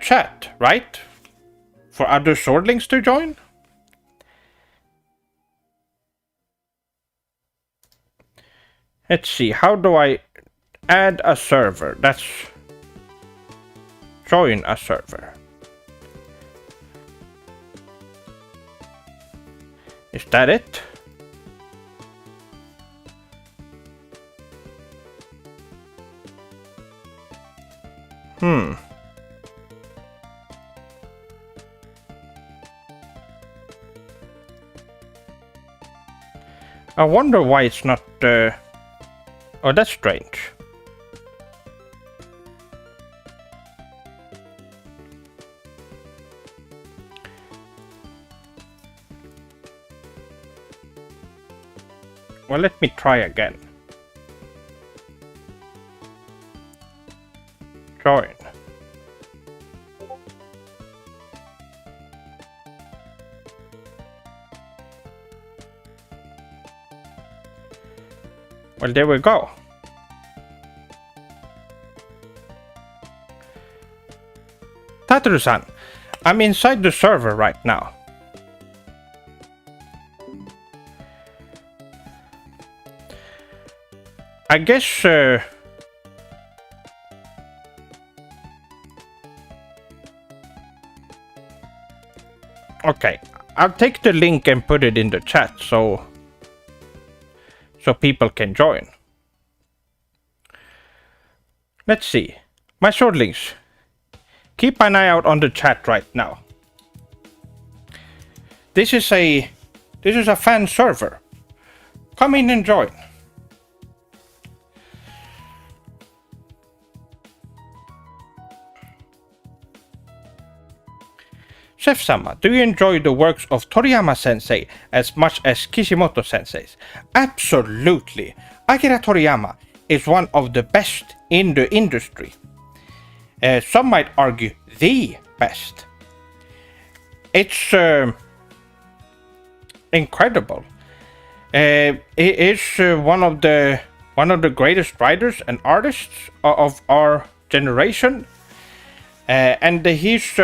[SPEAKER 1] chat, right? For other Swordlings to join. Let's see, how do I add a server? That's join a server. Is that it? I wonder why it's not... Oh, that's strange. Well, let me try again. Join. Well, there we go. Tataru-san, I'm inside the server right now. I guess okay, I'll take the link and put it in the chat so people can join. Let's see. My Swordlings, keep an eye out on the chat right now. This is a fan server. Come in and join. Chef-sama, do you enjoy the works of Toriyama-sensei as much as Kishimoto-sensei's? Absolutely. Akira Toriyama is one of the best in the industry. Some might argue the best. It's incredible. He is one of the greatest writers and artists of our generation, and he's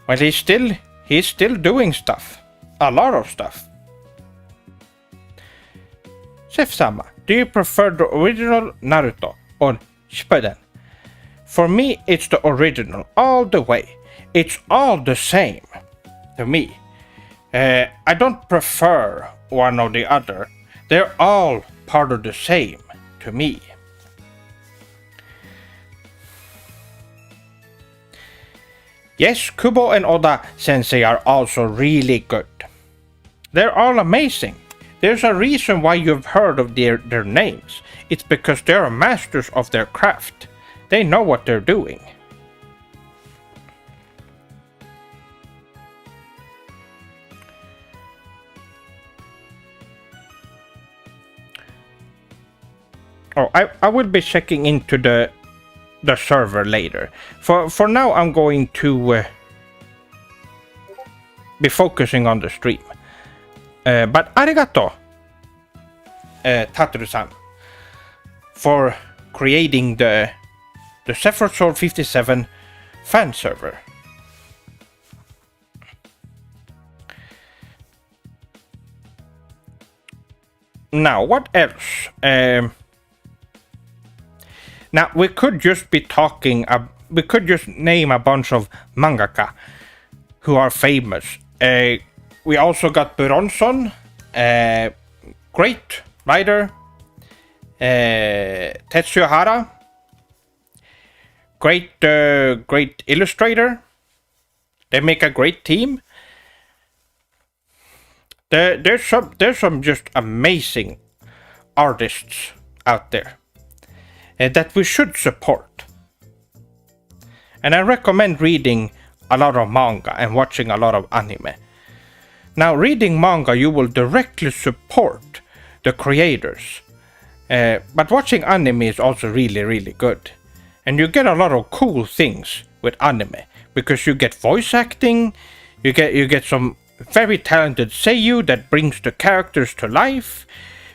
[SPEAKER 1] well, he's still doing stuff, a lot of stuff. Chef-sama, do you prefer the original Naruto or Shippuden? For me, it's the original all the way. It's all the same to me. I don't prefer one or the other. They're all part of the same to me. Yes, Kubo and Oda Sensei are also really good. They're all amazing. There's a reason why you've heard of their names. It's because they're masters of their craft. They know what they're doing. Oh, I will be checking into the server later. For now, I'm going to be focusing on the stream. But arigato, Tataru-san, for creating the Sephiroth Sword 57 fan server. Now, what else? Now, we could just be talking, we could just name a bunch of mangaka who are famous. We also got Buronson, great writer, Tetsuya Hara, great illustrator. They make a great team. There's some just amazing artists out there that we should support. And I recommend reading a lot of manga and watching a lot of anime. Now, reading manga, you will directly support the creators. But watching anime is also really, really good. And you get a lot of cool things with anime, because you get voice acting, you get some very talented seiyuu that brings the characters to life.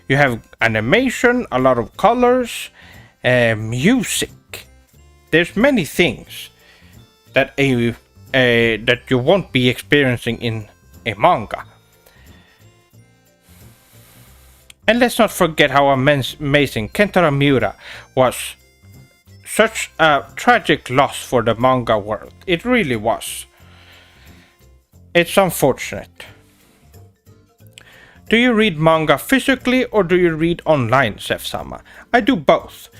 [SPEAKER 1] You have animation, a lot of colors, music. There's many things that that you won't be experiencing in a manga. And let's not forget how amazing Kentaro Miura was. Such a tragic loss for the manga world. It really was. It's unfortunate. Do you read manga physically or do you read online, Chef-sama? I do both.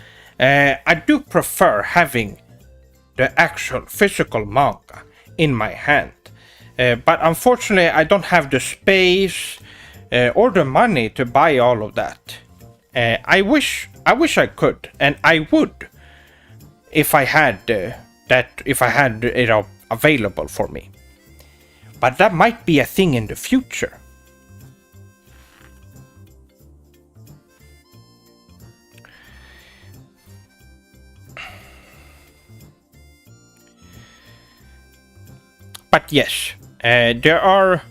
[SPEAKER 1] I do prefer having the actual physical manga in my hand. But unfortunately, I don't have the space or the money to buy all of that. I wish I could, and I would, if I had it available for me. But that might be a thing in the future. But yes, there are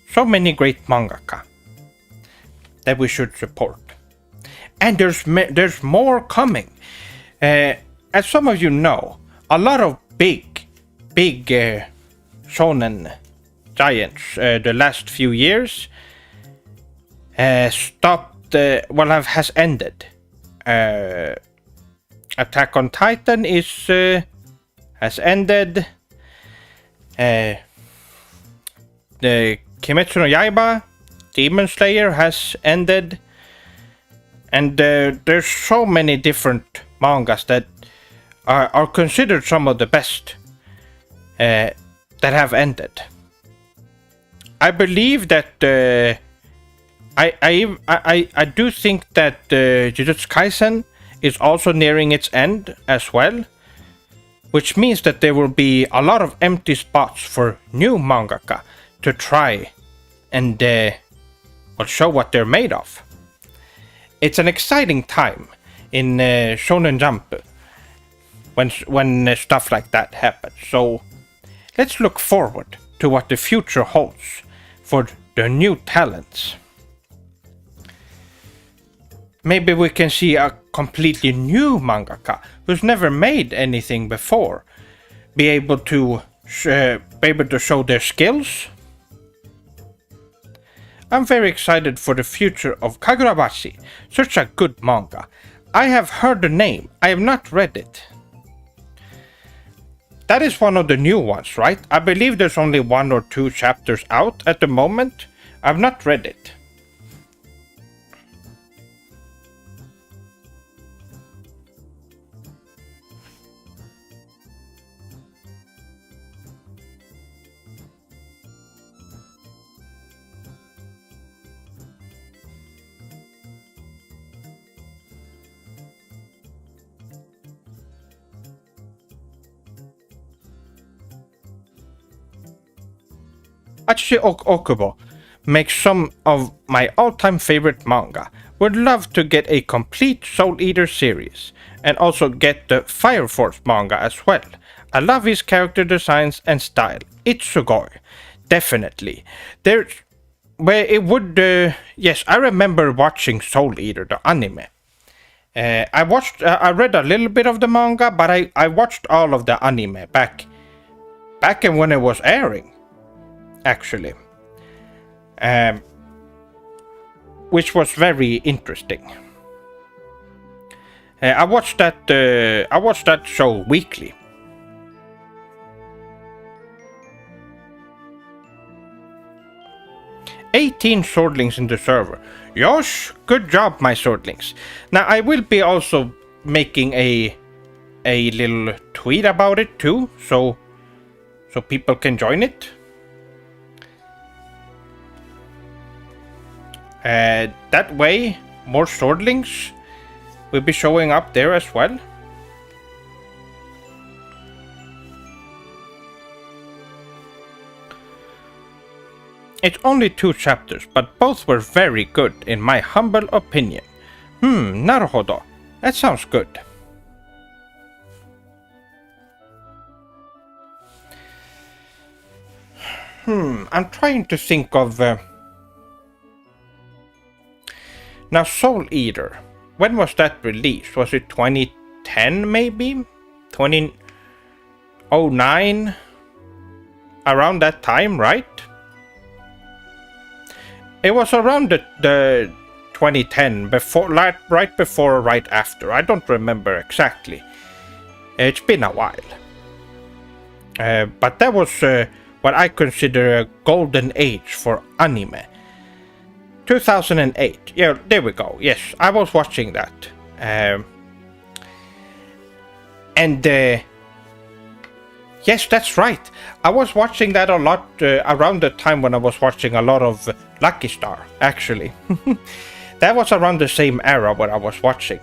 [SPEAKER 1] so many great mangaka that we should support. And there's more coming. As some of you know, a lot of big shonen giants the last few years has ended. Attack on Titan has ended. The Kimetsu no Yaiba, Demon Slayer has ended. And there's so many different mangas that are considered some of the best that have ended. I believe that I do think that Jujutsu Kaisen is also nearing its end as well, which means that there will be a lot of empty spots for new mangaka to try and show what they're made of. It's an exciting time in Shonen Jump when stuff like that happens. So let's look forward to what the future holds for the new talents. Maybe we can see a completely new mangaka who's never made anything before be able to show their skills. I'm very excited for the future of Kagurabashi. Such a good manga. I have heard the name. I have not read it. That is one of the new ones, right? I believe there's only 1 or 2 chapters out at the moment. I've not read it. Achi Okubo makes some of my all-time favorite manga. Would love to get a complete Soul Eater series, and also get the Fire Force manga as well. I love his character designs and style. It's Sugoi. Definitely. There's... Where it would... yes, I remember watching Soul Eater, the anime. I read a little bit of the manga, but I watched all of the anime back in when it was airing. Actually, which was very interesting. I watched that show weekly. "18 swordlings in the server. Yosh, good job, my swordlings. Now I will be also making a little tweet about it too, so people can join it. That way, more swordlings will be showing up there as well. It's only 2 chapters, but both were very good in my humble opinion. Naruhodo. That sounds good. I'm trying to think of... Now, Soul Eater, when was that released? Was it 2010 maybe? 2009? Around that time, right? It was around the 2010, right before or right after. I don't remember exactly. It's been a while. But that was what I consider a golden age for anime. 2008. Yeah, there we go. Yes, I was watching that. Yes, that's right. I was watching that a lot around the time when I was watching a lot of Lucky Star, actually. That was around the same era when I was watching.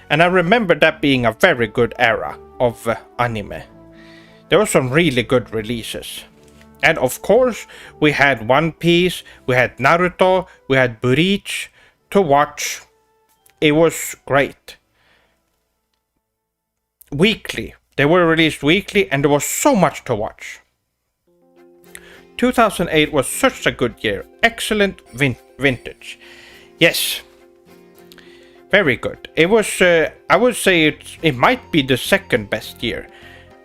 [SPEAKER 1] And I remember that being a very good era of anime. There were some really good releases. And of course, we had One Piece, we had Naruto, we had Bleach to watch. It was great. Weekly. They were released weekly and there was so much to watch. 2008 was such a good year. Excellent vintage. Yes. Very good. It was, I would say it might be the second best year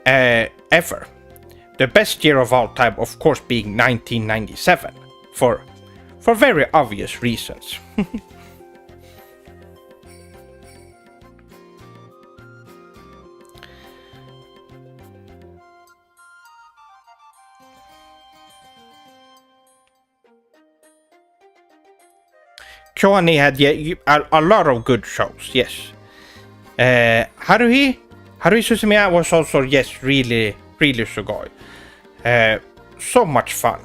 [SPEAKER 1] ever. The best year of all time, of course, being 1997, for very obvious reasons. Kyoani had a lot of good shows, yes. Haruhi Suzumiya was also, yes, really sugoi. So much fun.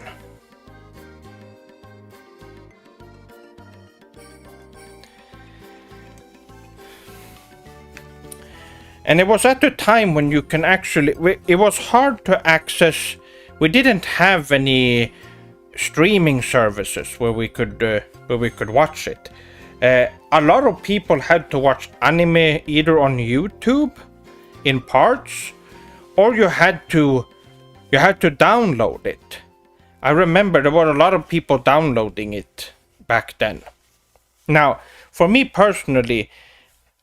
[SPEAKER 1] And it was at the time when you can actually... It was hard to access... We didn't have any streaming services where we could watch it. A lot of people had to watch anime either on YouTube in parts, or you had to download it. I remember there were a lot of people downloading it back then. Now, for me personally,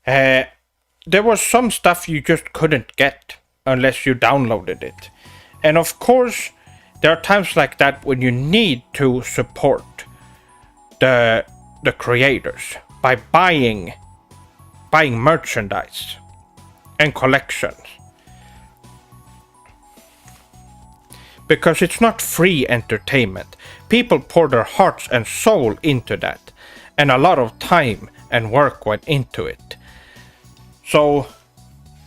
[SPEAKER 1] there was some stuff you just couldn't get unless you downloaded it. And of course, there are times like that when you need to support the creators by buying merchandise and collections. Because it's not free entertainment. People pour their hearts and soul into that, and a lot of time and work went into it. So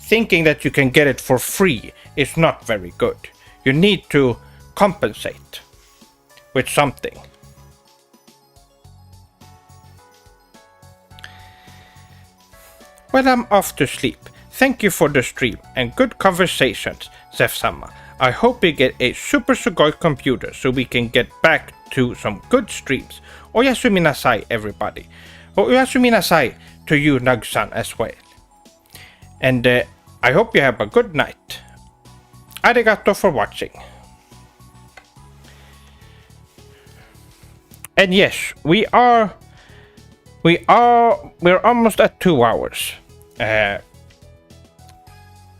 [SPEAKER 1] thinking that you can get it for free is not very good. You need to compensate with something. Well, I'm off to sleep. Thank you for the stream and good conversations, Zef-sama. I hope we get a Super Sugoi computer so we can get back to some good streams. Oyasumi nasai, everybody. Oyasumi nasai to you, Nug-san, as well. And I hope you have a good night. Arigato for watching. And yes, we're almost at 2 hours.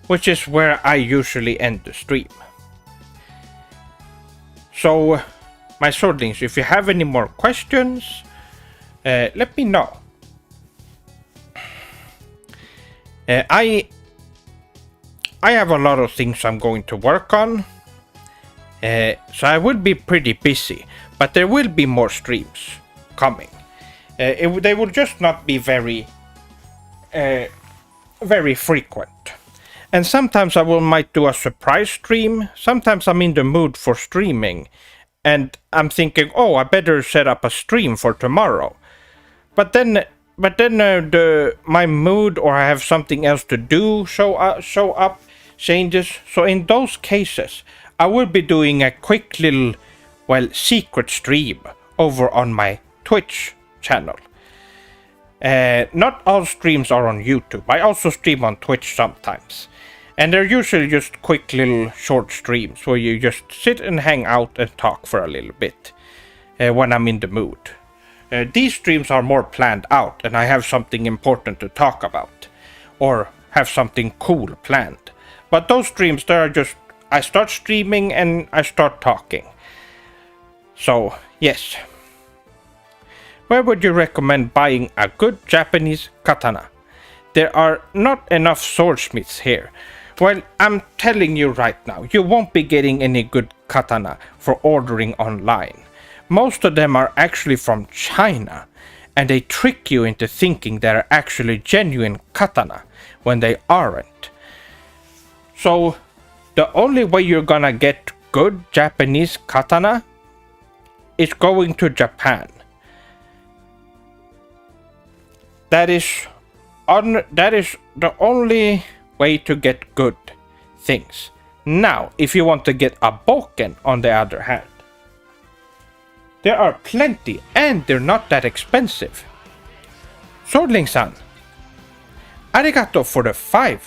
[SPEAKER 1] Which is where I usually end the stream. So, my swordlings, if you have any more questions, let me know. I have a lot of things I'm going to work on, so I will be pretty busy, but there will be more streams coming. They will just not be very frequent. And sometimes I might do a surprise stream. Sometimes I'm in the mood for streaming, and I'm thinking, oh, I better set up a stream for tomorrow. But then my mood, or I have something else to do, show up, changes. So in those cases, I will be doing a quick little, secret stream over on my Twitch channel. Not all streams are on YouTube. I also stream on Twitch sometimes. And they're usually just quick little short streams where you just sit and hang out and talk for a little bit when I'm in the mood. These streams are more planned out and I have something important to talk about or have something cool planned. But those streams, they're just, I start streaming and I start talking. So, yes. Where would you recommend buying a good Japanese katana? There are not enough swordsmiths here. Well, I'm telling you right now, you won't be getting any good katana for ordering online. Most of them are actually from China, and they trick you into thinking they're actually genuine katana when they aren't. So, the only way you're gonna get good Japanese katana is going to Japan. That is the only way to get good things. Now, if you want to get a boken, on the other hand, there are plenty and they're not that expensive. Swordling-san, arigato for the $5.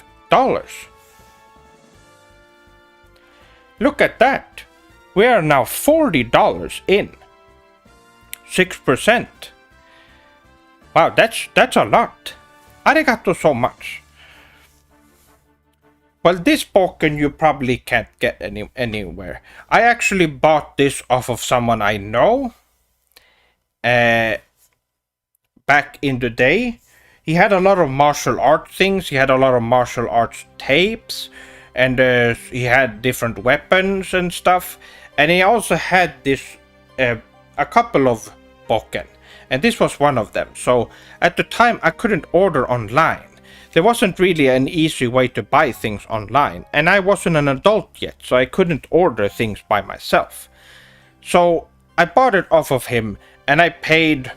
[SPEAKER 1] Look at that. We are now $40 in. 6%. Wow, that's a lot. Arigato so much. Well, this boken you probably can't get anywhere. I actually bought this off of someone I know. Back in the day. He had a lot of martial art things. He had a lot of martial arts tapes. And he had different weapons and stuff. And he also had this, a couple of boken. And this was one of them. So at the time I couldn't order online. There wasn't really an easy way to buy things online, and I wasn't an adult yet, so I couldn't order things by myself. So I bought it off of him, and I paid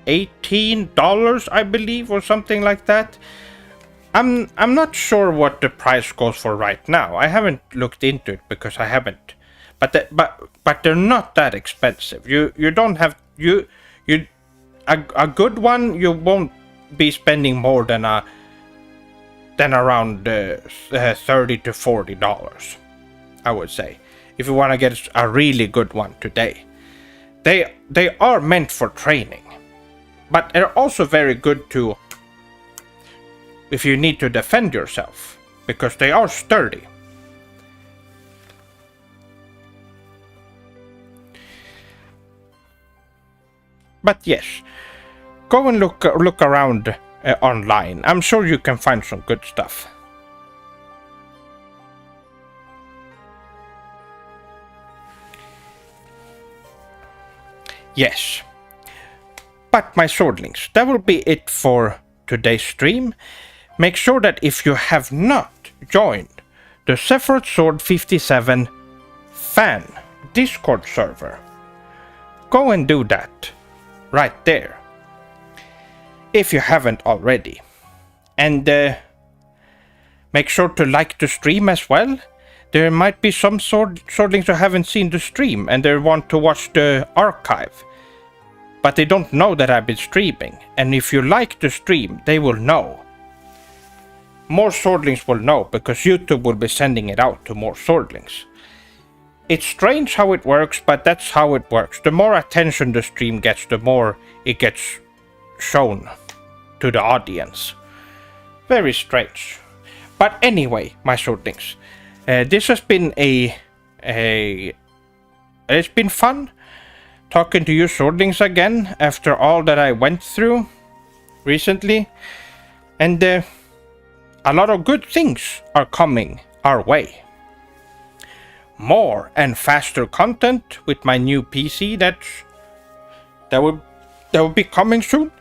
[SPEAKER 1] $18, I believe, or something like that. I'm not sure what the price goes for right now. I haven't looked into it because I haven't. But they're not that expensive. You don't have a good one. You won't be spending more than around $30 to $40, I would say, if you want to get a really good one today. They are meant for training, but they're also very good to if you need to defend yourself, because they are sturdy. But yes, go and look around online. I'm sure you can find some good stuff. Yes. But my swordlings, that will be it for today's stream. Make sure that if you have not joined the Sephiroth Sword 57 fan Discord server, go and do that right there, if you haven't already. And make sure to like the stream as well. There might be some swordlings who haven't seen the stream and they want to watch the archive, but they don't know that I've been streaming. And if you like the stream, they will know. More swordlings will know, because YouTube will be sending it out to more swordlings. It's strange how it works, but that's how it works. The more attention the stream gets, the more it gets shown to the audience. Very strange. But anyway, my swordlings, this has been it's been fun talking to you swordlings again after all that I went through recently. And a lot of good things are coming our way. More and faster content with my new PC that will be coming soon.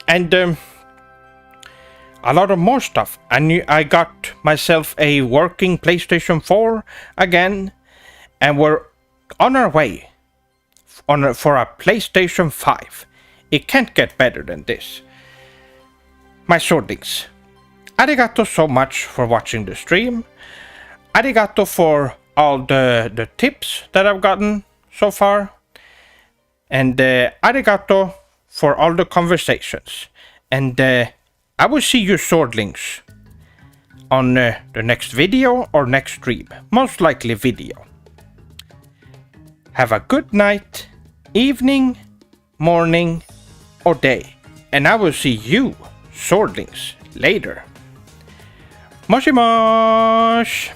[SPEAKER 1] And a lot of more stuff. I got myself a working PlayStation 4 again, and we're on our way for a PlayStation 5. It can't get better than this. My swordlings, arigato so much for watching the stream. Arigato for all the tips that I've gotten so far. And arigato for all the conversations. And I will see you swordlings on the next video or next stream. Most likely video. Have a good night, evening, morning, or day. And I will see you swordlings later. Moshi mosh!